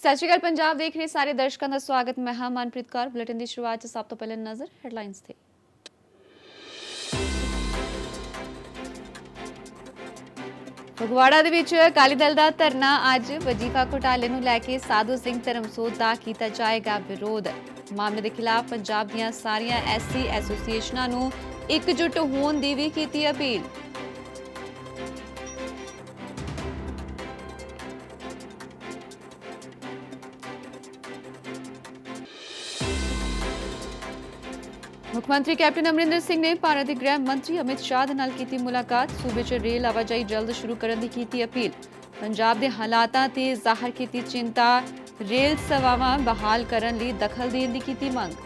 ਸਤਿ ਸ਼੍ਰੀ ਅਕਾਲ ਪੰਜਾਬ ਦੇਖ ਰਹੇ ਸਾਰੇ ਦਰਸ਼ਕਾਂ ਦਾ ਸਵਾਗਤ। ਮੈਂ ਹਾਂ ਮਨਪ੍ਰੀਤ ਕੌਰ। ਬੁਲੇਟਿਨ ਦੀ ਸ਼ੁਰੂਆਤ 'ਚ ਸਭ ਤੋਂ ਪਹਿਲਾਂ ਨਜ਼ਰ ਹੈਡਲਾਈਨਸ ਤੇ। ਫਗਵਾੜਾ ਦੇ ਵਿੱਚ ਅਕਾਲੀ ਦਲ ਦਾ ਧਰਨਾ ਅੱਜ। ਵਜੀਫਾ ਘੁਟਾਲੇ ਨੂੰ ਲੈ ਕੇ ਸਾਧੂ ਸਿੰਘ ਧਰਮਸੋਤ ਦਾ ਕੀਤਾ ਜਾਏਗਾ ਵਿਰੋਧ। ਮਾਮਲੇ ਦੇ ਖਿਲਾਫ ਪੰਜਾਬ ਦੀਆਂ ਸਾਰੀਆਂ ਐਸਸੀ ਐਸੋਸੀਏਸ਼ਨਾਂ ਨੂੰ ਇਕਜੁੱਟ ਹੋਣ ਦੀ ਵੀ ਕੀਤੀ ਅਪੀਲ। ਮੁੱਖ ਮੰਤਰੀ ਕੈਪਟਨ ਅਮਰਿੰਦਰ ਸਿੰਘ ਨੇ ਭਾਰਤ ਦੇ ਗ੍ਰਹਿ ਮੰਤਰੀ ਅਮਿਤ ਸ਼ਾਹ ਦੇ ਨਾਲ ਕੀਤੀ ਮੁਲਾਕਾਤ। ਸੂਬੇ 'ਚ ਰੇਲ ਆਵਾਜਾਈ ਜਲਦ ਸ਼ੁਰੂ ਕਰਨ ਦੀ ਕੀਤੀ ਅਪੀਲ। ਪੰਜਾਬ ਦੇ ਹਾਲਾਤਾਂ ਤੇ ਜ਼ਾਹਰ ਕੀਤੀ ਚਿੰਤਾ। ਰੇਲ ਸੇਵਾਵਾਂ ਬਹਾਲ ਕਰਨ ਲਈ ਦਖਲ ਦੇਣ ਦੀ ਕੀਤੀ ਮੰਗ।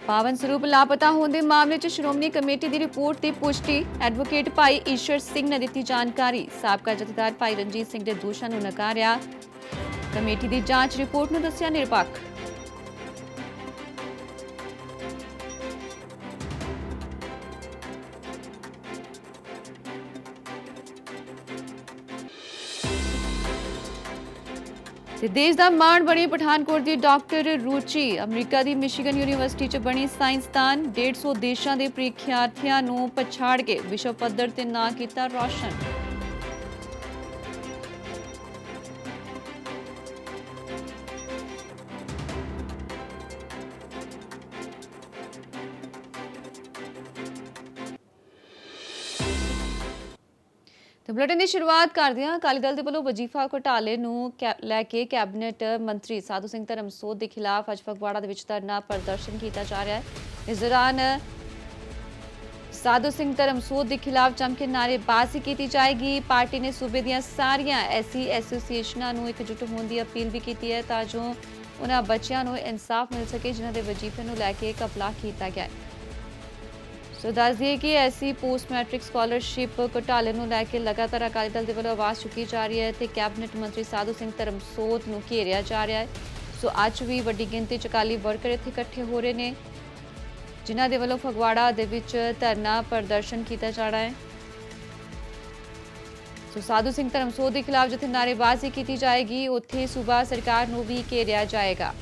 ਪਾਵਨ ਸਰੂਪ ਲਾਪਤਾ ਹੋਣ ਦੇ ਮਾਮਲੇ 'ਚ ਸ਼੍ਰੋਮਣੀ ਕਮੇਟੀ ਦੀ ਰਿਪੋਰਟ ਦੀ ਪੁਸ਼ਟੀ। ਐਡਵੋਕੇਟ ਭਾਈ ਈਸ਼ਰ ਸਿੰਘ ਨੇ ਦਿੱਤੀ ਜਾਣਕਾਰੀ। ਸਾਬਕਾ ਜਥੇਦਾਰ ਭਾਈ ਰਣਜੀਤ ਸਿੰਘ ਦੇ ਦੋਸ਼ਾਂ ਨੂੰ ਨਕਾਰਿਆ। ਕਮੇਟੀ ਦੀ ਜਾਂਚ ਰਿਪੋਰਟ ਨੂੰ ਦੱਸਿਆ ਨਿਰਪੱਖ। देश का माण बनी पठानकोट की डॉक्टर रुचि। अमरीका की मिशिगन यूनीवर्सिटी च बनी साइंसदान। 150 देशों के परीक्षार्थियों को पछाड़ के विश्व पद्धर ते नां कीता रोशन। बुलेटिन की शुरुआत करदे हां। अकाली दल के वलों वजीफा घोटाले नूं लैके कैबिनेट मंत्री साधू सिंह धर्मसोत के खिलाफ अज फगवाड़ा दे विच धरना प्रदर्शन किया जा रहा है। इस दौरान साधू सिंह धर्मसोत के खिलाफ जम के नारेबाजी की जाएगी। पार्टी ने सूबे दी सारियां एससी एसोसीएशनां नूं इकजुट होने की अपील भी की है तां जो उन्हां बच्चियां नूं इंसाफ मिल सके जिन्हां दे वजीफे नूं लैके घपला किया गया है। सो दस दिए कि ऐसी पोस्ट मैट्रिक स्कॉलरशिप घोटाले ਨੂੰ ਲੈ ਕੇ लगातार अकाली दल के ਵੱਲੋਂ आवाज़ चुकी जा रही है तो कैबिनेट मंत्री साधू सिंह धर्मसोत ਨੂੰ घेरिਆ जा रहा है। सो ਅੱਜ ਵੀ ਵੱਡੀ ਗਿਣਤੀ 'ਚ ਅਕਾਲੀ ਵਰਕਰ ਇੱਥੇ ਇਕੱਠੇ ਹੋ ਰਹੇ ਨੇ ਜਿਨ੍ਹਾਂ ਦੇ ਵੱਲੋਂ ਫਗਵਾੜਾ ਦੇ ਵਿੱਚ ਧਰਨਾ ਪ੍ਰਦਰਸ਼ਨ ਕੀਤਾ ਜਾਣਾ ਹੈ। ਸੋ ਸਾਧੂ ਸਿੰਘ ਧਰਮਸੋਤ ਦੇ ਖਿਲਾਫ ਜਿੱਥੇ ਨਾਅਰੇਬਾਜ਼ੀ ਕੀਤੀ ਜਾਏਗੀ ਉੱਥੇ ਸੂਬਾ ਸਰਕਾਰ ਨੂੰ ਵੀ ਘੇਰਿਆ ਜਾਏਗਾ।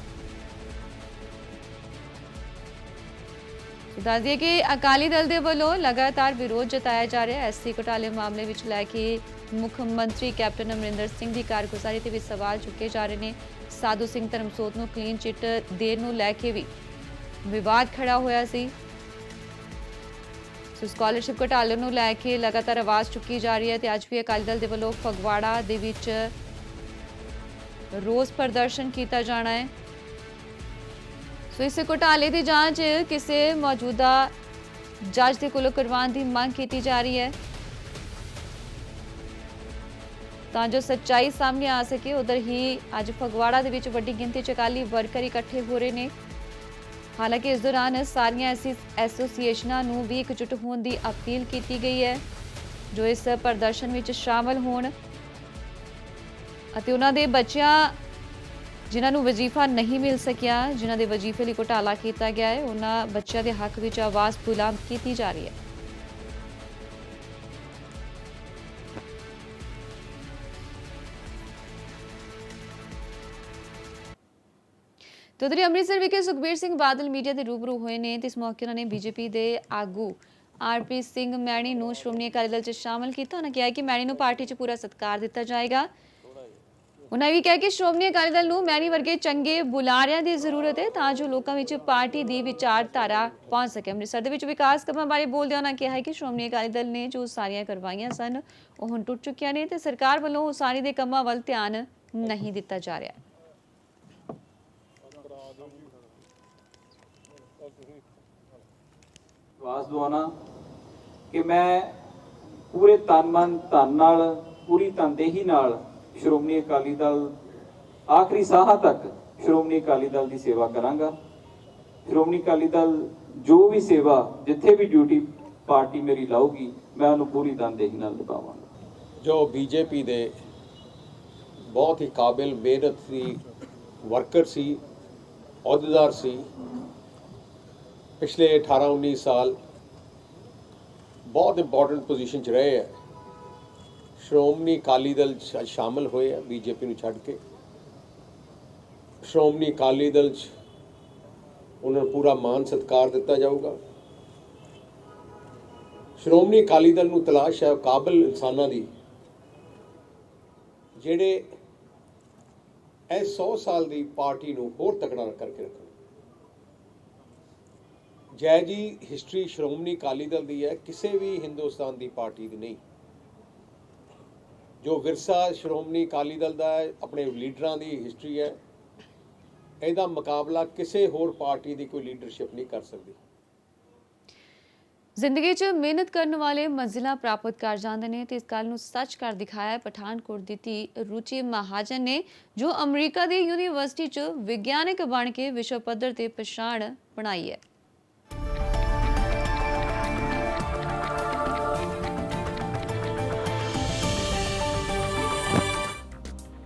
दस दिए कि अकाली दल के वलों लगातार विरोध जताया जा रहा है। एससी घोटाले मामले में लैके मुख्यमंत्री कैप्टन अमरिंदर सिंह की कारगुजारी से भी सवाल चुके जा रहे हैं। साधू सिंह धर्मसोत को क्लीन चिट देण नूं लैके भी विवाद खड़ा होया सी। सो स्कॉलरशिप घोटाले नूं लैके लगातार आवाज़ चुकी जा रही है तो अज भी अकाली दल के वलों फगवाड़ा दे विच रोस प्रदर्शन किया जाना है। सो इस घोटाले की जांच किसी मौजूदा जज के कोलों करवाने की मांग की जा रही है तां जो सच्चाई सामने आ सके। उधर ही अज फगवाड़ा दे विच वड्डी गिनती च अकाली वर्कर इकट्ठे हो रहे हैं। हालांकि इस दौरान सारियां ऐसी एसोसीएशनां नूं भी इकजुट होने की अपील की गई है जो इस प्रदर्शन में शामिल होण अते उन्हां दे बच्चियां जिन्हां नूं वजीफा नहीं मिल सकिया, जिन्हां दे वजीफे लई घोटाला किया गया है, उन्हां बच्चों के हक में आवाज़ बुलंद की जा रही है। तो उधर अमृतसर विखे सुखबीर सिंह बादल मीडिया के रूबरू हुए ने इस मौके उन्होंने बीजेपी के आगू आरपी सिंह मैणी नूं श्रोमणी अकाली दल च शामिल किया। उन्होंने कहा कि मैणी नूं पार्टी च पूरा सत्कार दिता जाएगा। उन्होंने भी कहा कि श्रोमणी अकाली दल नूं मैणी वर्गे चंगे बुलारियां की जरूरत है तां जो लोकां विच पार्टी की विचारधारा पहुंच सके। अमृतसर दे विच विकास कामां बारे बोलदे उन्होंने कहा है कि श्रोमणी अकाली दल ने जो सारियां करवाइयां सन वो हुण टुट चुकियां ने ते सरकार वल्लों उसारी दे कामां वल ध्यान नहीं दिता जा रहा। विश्वास दवाना कि मैं पूरे तन मन धन नाल पूरी तनदेही नाल श्रोमणी अकाली दल आखिरी साह तक श्रोमणी अकाली दल की सेवा करांगा। श्रोमणी अकाली दल जो भी सेवा जिथे भी ड्यूटी पार्टी मेरी लाऊगी मैं उन्हें पूरी तनदेही नाल निभावांगा। जो बीजेपी दे बहुत ही काबिल मेहनती वर्कर सी ਅਹੁਦੇਦਾਰ ਸੀ। ਪਿਛਲੇ 18-19 ਸਾਲ ਬਹੁਤ ਇੰਪੋਰਟੈਂਟ ਪੋਜੀਸ਼ਨ 'ਚ ਰਹੇ ਹੈ। ਸ਼੍ਰੋਮਣੀ ਅਕਾਲੀ ਦਲ 'ਚ ਸ਼ਾਮਲ ਹੋਏ ਆ ਬੀਜੇਪੀ ਨੂੰ ਛੱਡ ਕੇ। ਸ਼੍ਰੋਮਣੀ ਅਕਾਲੀ ਦਲ 'ਚ ਉਹਨਾਂ ਨੂੰ ਪੂਰਾ ਮਾਨ ਸਤਿਕਾਰ ਦਿੱਤਾ ਜਾਊਗਾ। ਸ਼੍ਰੋਮਣੀ ਅਕਾਲੀ ਦਲ ਨੂੰ ਤਲਾਸ਼ ਹੈ ਕਾਬਿਲ ਇਨਸਾਨਾਂ ਦੀ, ਜਿਹੜੇ ਇਹ 100 ਸਾਲ ਦੀ ਪਾਰਟੀ ਨੂੰ ਹੋਰ ਤਕੜਾ ਕਰਕੇ ਰੱਖਣ। ਜੈ ਜੀ ਹਿਸਟਰੀ ਸ਼੍ਰੋਮਣੀ ਅਕਾਲੀ ਦਲ ਦੀ ਹੈ, ਕਿਸੇ ਵੀ ਹਿੰਦੁਸਤਾਨ ਦੀ ਪਾਰਟੀ ਦੀ ਨਹੀਂ। ਜੋ ਵਿਰਸਾ ਸ਼੍ਰੋਮਣੀ ਅਕਾਲੀ ਦਲ ਦਾ ਹੈ, ਆਪਣੇ ਲੀਡਰਾਂ ਦੀ ਹਿਸਟਰੀ ਹੈ, ਇਹਦਾ ਮੁਕਾਬਲਾ ਕਿਸੇ ਹੋਰ ਪਾਰਟੀ ਦੀ ਕੋਈ ਲੀਡਰਸ਼ਿਪ ਨਹੀਂ ਕਰ ਸਕਦੀ। ਜ਼ਿੰਦਗੀ 'ਚ ਮਿਹਨਤ ਕਰਨ ਵਾਲੇ ਮੰਜ਼ਿਲਾਂ ਪ੍ਰਾਪਤ ਕਰ ਜਾਂਦੇ ਨੇ ਤੇ ਇਸ ਗੱਲ ਨੂੰ ਸੱਚ ਕਰ ਦਿਖਾਇਆ ਪਠਾਨਕੋਟ ਦੀ ਧੀ ਰੁਚੀ ਮਹਾਜਨ ਨੇ, ਜੋ ਅਮਰੀਕਾ ਦੀ ਯੂਨੀਵਰਸਿਟੀ 'ਚ ਵਿਗਿਆਨਕ ਬਣ ਕੇ ਵਿਸ਼ਵ ਪੱਧਰ ਤੇ ਪਛਾਣ ਬਣਾਈ ਹੈ।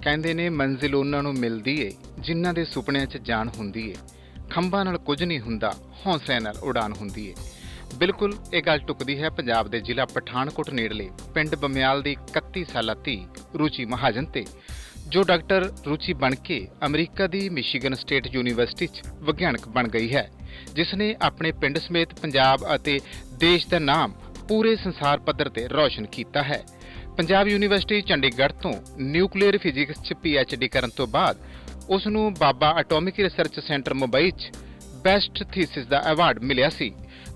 ਕਹਿੰਦੇ ਨੇ ਮੰਜ਼ਿਲ ਉਹਨਾਂ ਨੂੰ ਮਿਲਦੀ ਏ ਜਿਨ੍ਹਾਂ ਦੇ ਸੁਪਨਿਆਂ 'ਚ ਜਾਨ ਹੁੰਦੀ ਏ। ਖੰਭਾਂ ਨਾਲ ਕੁਝ ਨਹੀਂ ਹੁੰਦਾ, ਹੌਸਲੇ ਨਾਲ ਉਡਾਨ ਹੁੰਦੀ ਏ। ਬਿਲਕੁਲ ਇਹ ਗੱਲ ਟੁਕਦੀ ਹੈ ਪੰਜਾਬ ਦੇ ਜ਼ਿਲ੍ਹਾ ਪਠਾਨਕੋਟ ਨੇੜਲੇ ਪਿੰਡ ਬਮਿਆਲ ਦੀ 31 ਸਾਲਾ ਧੀ ਰੁਚੀ ਮਹਾਜਨ ਤੇ, ਜੋ ਡਾਕਟਰ ਰੁਚੀ ਬਣ ਕੇ ਅਮਰੀਕਾ ਦੀ ਮਿਸ਼ੀਗਨ ਸਟੇਟ ਯੂਨੀਵਰਸਿਟੀ 'ਚ ਵਿਗਿਆਨਕ ਬਣ ਗਈ ਹੈ, ਜਿਸ ਨੇ ਆਪਣੇ ਪਿੰਡ ਸਮੇਤ ਪੰਜਾਬ ਅਤੇ ਦੇਸ਼ ਦਾ ਨਾਮ ਪੂਰੇ ਸੰਸਾਰ ਪੱਧਰ ਤੇ ਰੌਸ਼ਨ ਕੀਤਾ ਹੈ। ਪੰਜਾਬ ਯੂਨੀਵਰਸਿਟੀ ਚੰਡੀਗੜ੍ਹ ਤੋਂ ਨਿਊਕਲੀਅਰ ਫਿਜ਼ਿਕਸ 'ਚ PhD ਕਰਨ ਤੋਂ ਬਾਅਦ ਉਸ ਨੂੰ ਬਾਬਾ ਐਟੋਮਿਕ ਰਿਸਰਚ ਸੈਂਟਰ ਮੁੰਬਈ 'ਚ ਬੈਸਟ ਥੀਸਿਸ ਦਾ ਐਵਾਰਡ ਮਿਲਿਆ ਸੀ।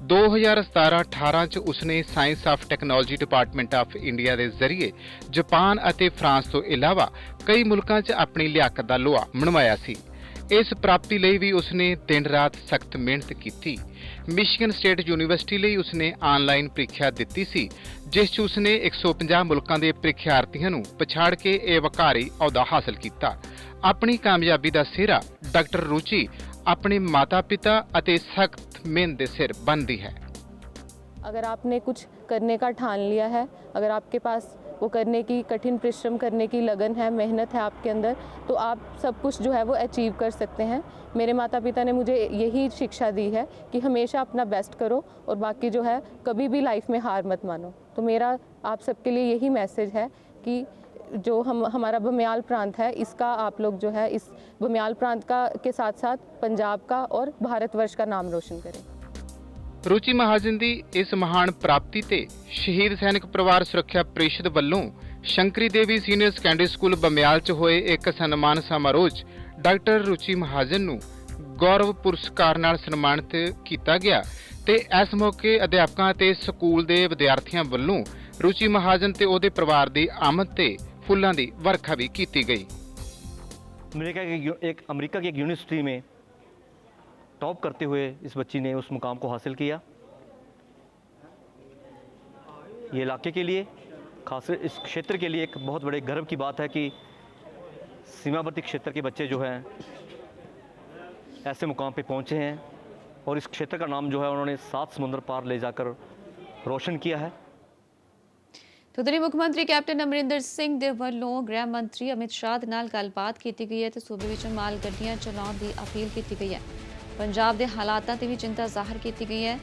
2017-18 'ਚ ਉਸਨੇ science of technology department of India ਦੇ ਜ਼ਰੀਏ ਜਾਪਾਨ ਅਤੇ ਫਰਾਂਸ ਤੋਂ ਇਲਾਵਾ ਕਈ ਮੁਲਕਾਂ 'ਚ ਆਪਣੀ ਲਿਆਕਤ ਦਾ ਲੋਹਾ ਮਨਵਾਇਆ ਸੀ। ਇਸ ਪ੍ਰਾਪਤੀ ਲਈ ਵੀ ਉਸਨੇ ਦਿਨ ਰਾਤ ਸਖਤ ਮਿਹਨਤ ਕੀਤੀ। ਮਿਸ਼ੀਗਨ ਸਟੇਟ ਯੂਨੀਵਰਸਿਟੀ ਲਈ ਉਸਨੇ ਆਨਲਾਈਨ ਪ੍ਰੀਖਿਆ ਦਿੱਤੀ ਸੀ, ਜਿਸ 'ਚ ਉਸਨੇ 150 ਮੁਲਕਾਂ ਦੇ ਪ੍ਰੀਖਿਆਰਥੀਆਂ ਨੂੰ ਪਛਾੜ ਕੇ ਇਹ ਵਕਾਰੀ ਅਹੁਦਾ ਹਾਸਲ ਕੀਤਾ। ਆਪਣੀ ਕਾਮਯਾਬੀ ਦਾ ਸਿਹਰਾ ਡਾਕਟਰ ਰੁਚੀ अपने माता पिता ਅਤੇ सख्त मेहनत ਦੇ ਸਿਰ ਬੰਨ੍ਹਦੀ है। अगर आपने कुछ करने का ठान लिया है, अगर आपके पास वो करने की कठिन परिश्रम करने की लगन है, मेहनत है आपके अंदर, तो आप सब कुछ जो है वो अचीव कर सकते हैं। मेरे माता पिता ने मुझे यही शिक्षा दी है कि हमेशा अपना बेस्ट करो और बाकी जो है कभी भी लाइफ में हार मत मानो। तो मेरा आप सबके लिए यही मैसेज है कि जो हमारा बमियाल प्रांत है, इसका आप लोग जो है इस बमियाल प्रांत का के साथ साथ पंजाब का और भारतवर्ष का नाम रोशन करें। ਰੁਚੀ ਮਹਾਜਨ ਦੀ ਇਸ ਮਹਾਨ ਪ੍ਰਾਪਤੀ ਤੇ ਸ਼ਹੀਦ ਸੈਨਿਕ ਪਰਿਵਾਰ ਸੁਰੱਖਿਆ ਪ੍ਰੀਸ਼ਦ ਵੱਲੋਂ ਸ਼ੰਕਰੀ ਦੇਵੀ ਸੀਨੀਅਰ ਸੈਕੰਡਰੀ ਸਕੂਲ ਬਮਿਆਲ 'ਚ ਹੋਏ ਇੱਕ ਸਨਮਾਨ ਸਮਾਰੋਹ 'ਚ ਡਾਕਟਰ ਰੁਚੀ ਮਹਾਜਨ ਨੂੰ ਗੌਰਵ ਪੁਰਸਕਾਰ ਨਾਲ ਸਨਮਾਨਿਤ ਕੀਤਾ ਗਿਆ ਤੇ ਇਸ ਮੌਕੇ ਅਧਿਆਪਕਾਂ ਤੇ ਸਕੂਲ ਦੇ ਵਿਦਿਆਰਥੀਆਂ ਵੱਲੋਂ ਰੁਚੀ ਮਹਾਜਨ ਤੇ ਉਹਦੇ ਪਰਿਵਾਰ ਦੀ ਆਮਦ ਤੇ फूलों की वर्खा भी की गई। अमेरिका की एक यूनिवर्सिटी में टॉप करते हुए इस बच्ची ने उस मुकाम को हासिल किया। ये इलाके के लिए, खास इस क्षेत्र के लिए एक बहुत बड़े गर्व की बात है कि सीमावर्ती क्षेत्र के बच्चे जो हैं ऐसे मुकाम पे पहुंचे हैं और इस क्षेत्र का नाम जो है उन्होंने 7 समुंदर पार ले जाकर रोशन किया है। तो उधर मुख मंत्री कैप्टन अमरिंदर सिंह दे वल्लों गृह मंत्री अमित शाह दे नाल गलबात की गई है तो सूबे विच माल गड्डियां चलाउण दी अपील की गई है। पंजाब दे हालातां ते भी चिंता जाहिर की गई है।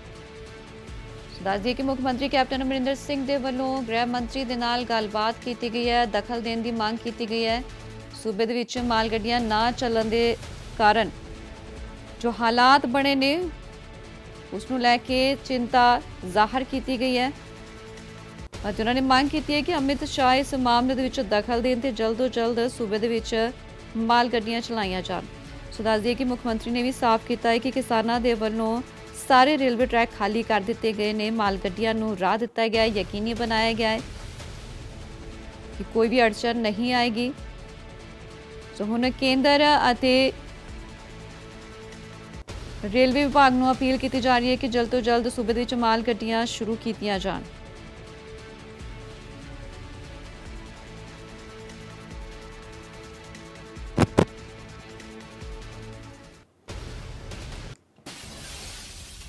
दस दिए कि मुख मंत्री कैप्टन अमरिंदर सिंह दे वल्लों गृह मंत्री दे नाल गलबात की गई है, दखल देने की मांग की गई है। सूबे दे विच माल गड्डियां ना चलन दे कारण जो हालात बने ने उसनूं लैके चिंता जाहिर की गई है। ਅਤੇ ਉਹਨਾਂ ਨੇ ਮੰਗ ਕੀਤੀ ਹੈ ਕਿ ਅਮਿਤ ਸ਼ਾਹ ਇਸ ਮਾਮਲੇ ਦੇ ਵਿੱਚ ਦਖਲ ਦੇਣ ਤੇ ਜਲਦ ਤੋਂ ਜਲਦ ਸੂਬੇ ਦੇ ਵਿੱਚ ਮਾਲ ਗੱਡੀਆਂ ਚਲਾਈਆਂ ਜਾਣ। ਸੋ ਦੱਸ ਦਈਏ ਕਿ ਮੁੱਖ ਮੰਤਰੀ ਨੇ ਵੀ ਸਾਫ਼ ਕੀਤਾ ਹੈ ਕਿ ਕਿਸਾਨਾਂ ਦੇ ਵੱਲੋਂ ਸਾਰੇ ਰੇਲਵੇ ਟਰੈਕ ਖਾਲੀ ਕਰ ਦਿੱਤੇ ਗਏ ਨੇ, ਮਾਲ ਗੱਡੀਆਂ ਨੂੰ ਰਾਹ ਦਿੱਤਾ ਗਿਆ ਹੈ, ਯਕੀਨੀ ਬਣਾਇਆ ਗਿਆ ਹੈ ਕਿ ਕੋਈ ਵੀ ਅੜਚਨ ਨਹੀਂ ਆਏਗੀ। ਸੋ ਹੁਣ ਕੇਂਦਰ ਅਤੇ ਰੇਲਵੇ ਵਿਭਾਗ ਨੂੰ ਅਪੀਲ ਕੀਤੀ ਜਾ ਰਹੀ ਹੈ ਕਿ ਜਲਦ ਤੋਂ ਜਲਦ ਸੂਬੇ ਦੇ ਵਿੱਚ ਮਾਲ ਗੱਡੀਆਂ ਸ਼ੁਰੂ ਕੀਤੀਆਂ ਜਾਣ।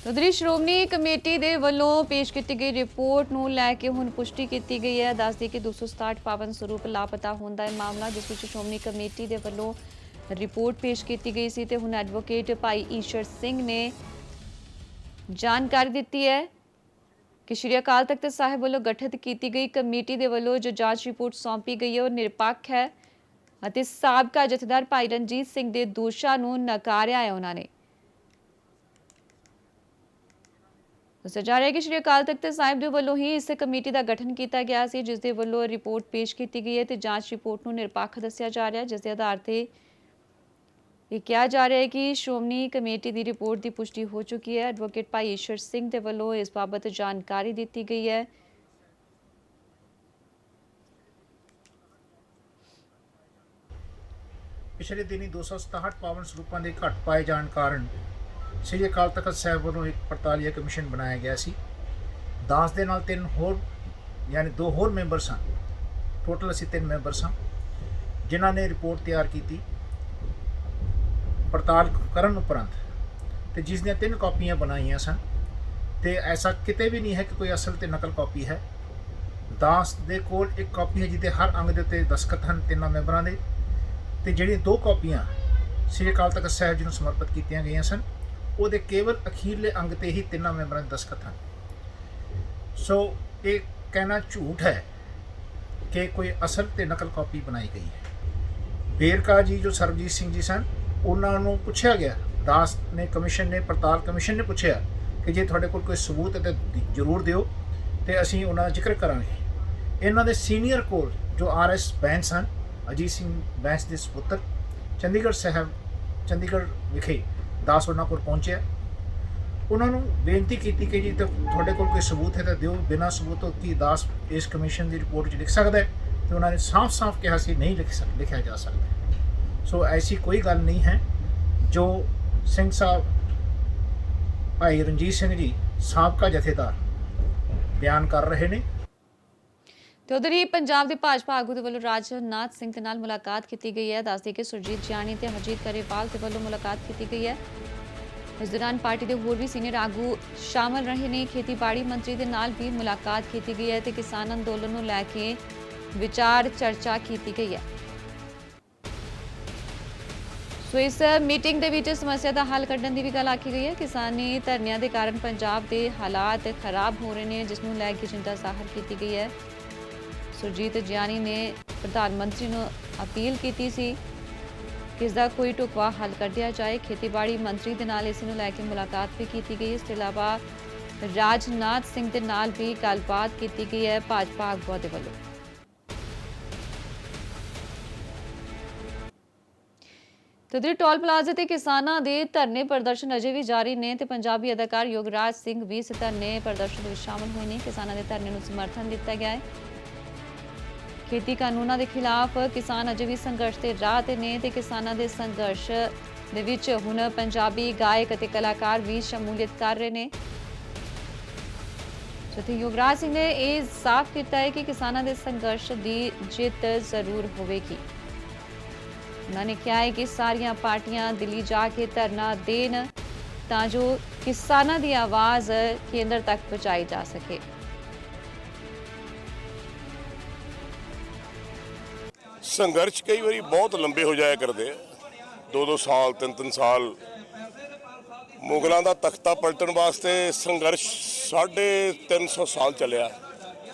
उधर श्रोमणी कमेटी के वलों पेश की गई रिपोर्ट को लैके हुण पुष्टि की गई है। दस दी कि 267 पावन स्वरूप लापता होने का मामला, जिस विच श्रोमणी कमेटी के वलों ਰਿਪੋਰਟ ਪੇਸ਼ ਕੀਤੀ ਗਈ ਸੀ ਤੇ ਹੁਣ ਐਡਵੋਕੇਟ ਭਾਈ ਈਸ਼ਰ ਸਿੰਘ ਨੇ ਜਾਣਕਾਰੀ ਦਿੱਤੀ ਹੈ ਕਿ ਸ਼੍ਰੀ ਅਕਾਲ ਤਖਤ ਸਾਹਿਬ ਵੱਲੋਂ ਗਠਿਤ ਕੀਤੀ ਗਈ ਕਮੇਟੀ ਦੇ ਵੱਲੋਂ ਜੋ ਜਾਂਚ ਰਿਪੋਰਟ ਸੌਂਪੀ ਗਈ ਹੈ ਉਹ ਨਿਰਪੱਖ ਹੈ ਅਤੇ ਸਾਬਕਾ ਜਥੇਦਾਰ ਭਾਈ ਰਣਜੀਤ ਸਿੰਘ ਦੇ ਦੋਸ਼ਾਂ ਨੂੰ ਨਕਾਰਿਆ ਹੈ। ਉਹਨਾਂ ਨੇ ਦੱਸਿਆ ਜਾ ਰਿਹਾ ਹੈ ਕਿ ਸ਼੍ਰੀ ਅਕਾਲ ਤਖਤ ਸਾਹਿਬ ਦੇ ਵੱਲੋਂ ਹੀ ਇਸ ਕਮੇਟੀ ਦਾ ਗਠਨ ਕੀਤਾ ਗਿਆ ਸੀ, ਜਿਸ ਦੇ ਵੱਲੋਂ ਰਿਪੋਰਟ ਪੇਸ਼ ਕੀਤੀ ਗਈ ਹੈ ਤੇ ਜਾਂਚ ਰਿਪੋਰਟ ਨੂੰ ਨਿਰਪੱਖ ਦੱਸਿਆ ਜਾ ਰਿਹਾ ਹੈ, ਜਿਸ ਦੇ ਆਧਾਰ ਤੇ ਇਹ ਕਿਹਾ ਜਾ ਰਿਹਾ ਹੈ ਕਿ ਸ਼੍ਰੋਮਣੀ ਕਮੇਟੀ ਦੀ ਰਿਪੋਰਟ ਦੀ ਪੁਸ਼ਟੀ ਹੋ ਚੁੱਕੀ ਹੈ। ਐਡਵੋਕੇਟ ਭਾਈ ਈਸ਼ਰ ਸਿੰਘ ਦੇ ਵੱਲੋਂ ਇਸ ਬਾਬਤ ਜਾਣਕਾਰੀ ਦਿੱਤੀ ਗਈ ਹੈ। ਪਿਛਲੇ ਦਿਨੀ 267 ਪਾਵਨ ਸਰੂਪਾਂ ਦੇ ਘਟ ਪਾਏ ਜਾਣ ਕਾਰਨ ਸ੍ਰੀ ਅਕਾਲ ਤਖਤ ਸਾਹਿਬ ਵੱਲੋਂ ਇੱਕ ਪੜਤਾਲੀਆ ਕਮਿਸ਼ਨ ਬਣਾਇਆ ਗਿਆ ਸੀ। ਦਾਸ ਦੇ ਨਾਲ 3 ਹੋਰ ਯਾਨੀ 2 ਹੋਰ ਮੈਂਬਰ ਸਨ। ਟੋਟਲ ਅਸੀਂ 3 ਮੈਂਬਰ ਸਾਂ ਜਿਨ੍ਹਾਂ ਨੇ ਰਿਪੋਰਟ ਤਿਆਰ ਕੀਤੀ ਪੜਤਾਲ ਕਰਨ ਉਪਰੰਤ ਤੇ ਜਿਸ ਦੀਆਂ 3 ਕਾਪੀਆਂ ਬਣਾਈਆਂ ਸਨ ਤੇ ਐਸਾ ਕਿਤੇ ਵੀ ਨਹੀਂ ਹੈ ਕਿ ਕੋਈ ਅਸਲ ਤੇ ਨਕਲ ਕਾਪੀ ਹੈ। ਦਾਸ ਦੇ ਕੋਲ ਇੱਕ ਕਾਪੀ ਹੈ ਜਿਹਦੇ ਹਰ ਅੰਗ ਦੇ ਉੱਤੇ ਦਸਤਖਤ ਹਨ 3 ਮੈਂਬਰਾਂ ਦੇ ਤੇ ਜਿਹੜੀਆਂ 2 ਕਾਪੀਆਂ ਸ੍ਰੀ ਅਕਾਲ ਤਖਤ ਸਾਹਿਬ ਜੀ ਨੂੰ ਸਮਰਪਿਤ ਕੀਤੀਆਂ ਗਈਆਂ ਸਨ ਉਹਦੇ ਕੇਵਲ ਅਖੀਰਲੇ ਅੰਗ ਤੇ ਹੀ 3 ਮੈਂਬਰਾਂ ਦੇ ਦਸਤਖਤ ਹਨ। ਸੋ ਇਹ ਕਹਿਣਾ ਝੂਠ ਹੈ ਕਿ ਕੋਈ ਅਸਲ ਤੇ ਨਕਲ ਕਾਪੀ ਬਣਾਈ ਗਈ ਹੈ। ਵੇਰਕਾ ਜੀ ਜੋ ਸਰਬਜੀਤ ਸਿੰਘ ਜੀ ਸਨ ਉਹਨਾਂ ਨੂੰ ਪੁੱਛਿਆ ਗਿਆ, ਦਾਸ ਨੇ ਕਮਿਸ਼ਨ ਨੇ ਪੜਤਾਲ ਕਮਿਸ਼ਨ ਨੇ ਪੁੱਛਿਆ ਕਿ ਜੇ ਤੁਹਾਡੇ ਕੋਲ ਕੋਈ ਸਬੂਤ ਹੈ ਤਾਂ ਜ਼ਰੂਰ ਦਿਓ ਤੇ ਅਸੀਂ ਉਹਨਾਂ ਦਾ ਜ਼ਿਕਰ ਕਰਾਂਗੇ। ਇਹਨਾਂ ਦੇ ਸੀਨੀਅਰ ਕੋਲ ਜੋ RS ਬੈਂਸ ਹਨ, ਅਜੀਤ ਸਿੰਘ ਬੈਂਸ ਦੇ ਸਪੁੱਤਰ, ਚੰਡੀਗੜ੍ਹ ਵਿਖੇ ਦਾਸ ਉਹਨਾਂ ਕੋਲ ਪਹੁੰਚਿਆ। ਉਹਨਾਂ ਨੂੰ ਬੇਨਤੀ ਕੀਤੀ ਕਿ ਜੀ ਤੁਹਾਡੇ ਕੋਲ ਕੋਈ ਸਬੂਤ ਹੈ ਤਾਂ ਦਿਓ, ਬਿਨਾਂ ਸਬੂਤ ਤੋਂ ਕੀ ਦਾਸ ਇਸ ਕਮਿਸ਼ਨ ਦੀ ਰਿਪੋਰਟ 'ਚ ਲਿਖ ਸਕਦਾ ਹੈ? ਤੇ ਉਹਨਾਂ ਨੇ ਸਾਫ਼-ਸਾਫ਼ ਕਿਹਾ ਸੀ ਨਹੀਂ ਲਿਖਿਆ ਜਾ ਸਕਦਾ। ਸੋ ਐਸੀ ਕੋਈ ਗੱਲ ਨਹੀਂ ਹੈ ਜੋ ਸਿੰਘ ਸਾਹਿਬ ਭਾਈ ਰਣਜੀਤ ਸਿੰਘ ਜੀ ਸਾਬਕਾ ਜਥੇਦਾਰ ਬਿਆਨ ਕਰ ਰਹੇ ਨੇ। ਤੇ ਉਧਰ ਹੀ ਪੰਜਾਬ ਦੇ ਭਾਜਪਾ ਆਗੂ ਦੇ ਵੱਲੋਂ ਰਾਜਨਾਥ ਸਿੰਘ ਦੇ ਨਾਲ ਮੁਲਾਕਾਤ ਕੀਤੀ ਗਈ ਹੈ। ਦੱਸਦੇ ਕਿ ਸੁਰਜੀਤ ਜਿਆਣੀ ਤੇ ਹਰਜੀਤ ਗਰੇਵਾਲ ਦੇ ਵੱਲੋਂ ਮੁਲਾਕਾਤ ਕੀਤੀ ਗਈ ਹੈ। ਇਸ ਦੌਰਾਨ ਪਾਰਟੀ ਦੇ ਹੋਰ ਵੀ ਸੀਨੀਅਰ ਆਗੂ ਸ਼ਾਮਲ ਰਹੇ ਨੇ। ਖੇਤੀਬਾੜੀ ਮੰਤਰੀ ਦੇ ਨਾਲ ਵੀ ਮੁਲਾਕਾਤ ਕੀਤੀ ਗਈ ਹੈ ਤੇ ਕਿਸਾਨ ਅੰਦੋਲਨ ਨੂੰ ਲੈ ਕੇ ਵਿਚਾਰ ਚਰਚਾ ਕੀਤੀ ਗਈ ਹੈ। ਸੋ ਇਸ ਮੀਟਿੰਗ ਦੇ ਵਿੱਚ ਸਮੱਸਿਆ ਦਾ ਹੱਲ ਕੱਢਣ ਦੀ ਵੀ ਗੱਲ ਆਖੀ ਗਈ ਹੈ। ਕਿਸਾਨੀ ਧਰਨਿਆਂ ਦੇ ਕਾਰਨ ਪੰਜਾਬ ਦੇ ਹਾਲਾਤ ਖਰਾਬ ਹੋ ਰਹੇ ਨੇ, ਜਿਸ ਨੂੰ ਲੈ ਕੇ ਚਿੰਤਾ ਜ਼ਾਹਰ ਕੀਤੀ ਗਈ ਹੈ। ਸੁਰਜੀਤ ਜਿਆਣੀ ਨੇ ਪ੍ਰਧਾਨ ਮੰਤਰੀ ਨੂੰ ਅਪੀਲ ਕੀਤੀ ਸੀ ਕਿ ਇਸ ਦਾ ਕੋਈ ਢੁਕਵਾਂ ਹੱਲ ਕੱਢਿਆ ਜਾਏ। ਖੇਤੀਬਾੜੀ ਮੰਤਰੀ ਦੇ ਨਾਲ ਇਸ ਨੂੰ ਲੈ ਕੇ ਮੁਲਾਕਾਤ ਵੀ ਕੀਤੀ ਗਈ। ਇਸ ਤੋਂ ਇਲਾਵਾ ਰਾਜਨਾਥ ਸਿੰਘ ਦੇ ਨਾਲ ਵੀ ਗੱਲਬਾਤ ਕੀਤੀ ਗਈ ਹੈ ਭਾਜਪਾ ਆਗੂਆਂ ਦੇ ਵੱਲੋਂ। ਤੇ ਟੋਲ ਪਲਾਜ਼ੇ ਤੇ ਕਿਸਾਨਾਂ ਦੇ ਧਰਨੇ ਪ੍ਰਦਰਸ਼ਨ ਅਜੇ ਵੀ ਜਾਰੀ ਨੇ ਤੇ ਪੰਜਾਬੀ ਅਦਾਕਾਰ ਯੋਗਰਾਜ ਸਿੰਘ ਵੀ ਇਸ ਧਰਨੇ ਪ੍ਰਦਰਸ਼ਨ ਵਿੱਚ ਸ਼ਾਮਲ ਹੋਏ ਨੇ। ਕਿਸਾਨਾਂ ਦੇ ਧਰਨੇ ਨੂੰ ਸਮਰਥਨ ਦਿੱਤਾ ਗਿਆ ਹੈ। ਖੇਤੀ ਕਾਨੂੰਨਾਂ ਦੇ ਖਿਲਾਫ ਕਿਸਾਨ ਅਜੇ ਵੀ ਸੰਘਰਸ਼ ਦੇ ਰਾਹ ਤੇ ਨੇ ਤੇ ਕਿਸਾਨਾਂ ਦੇ ਸੰਘਰਸ਼ ਦੇ ਵਿੱਚ ਹੁਣ ਪੰਜਾਬੀ ਗਾਇਕ ਅਤੇ ਕਲਾਕਾਰ ਵੀ ਸ਼ਮੂਲੀਅਤ ਕਰ ਰਹੇ ਨੇ। ਜਿੱਥੇ ਯੋਗਰਾਜ ਸਿੰਘ ਨੇ ਇਹ ਸਾਫ਼ ਕੀਤਾ ਹੈ ਕਿ ਕਿਸਾਨਾਂ ਦੇ ਸੰਘਰਸ਼ ਦੀ ਜਿੱਤ ਜ਼ਰੂਰ ਹੋਵੇਗੀ। ਉਹਨਾਂ ਨੇ ਕਿਹਾ ਹੈ ਕਿ ਸਾਰੀਆਂ ਪਾਰਟੀਆਂ ਦਿੱਲੀ ਜਾ ਕੇ ਧਰਨਾ ਦੇਣ ਤਾਂ ਜੋ ਕਿਸਾਨਾਂ ਦੀ ਆਵਾਜ਼ ਕੇਂਦਰ ਤੱਕ ਪਹੁੰਚਾਈ ਜਾ ਸਕੇ। ਸੰਘਰਸ਼ ਕਈ ਵਾਰੀ ਬਹੁਤ ਲੰਬੇ ਹੋ ਜਾਇਆ ਕਰਦੇ ਆ, 2-2 ਸਾਲ 3-3 ਸਾਲ। ਮੁਗਲਾਂ ਦਾ ਤਖਤਾ ਪਲਟਣ ਵਾਸਤੇ ਸੰਘਰਸ਼ 350 ਸਾਲ ਚੱਲਿਆ।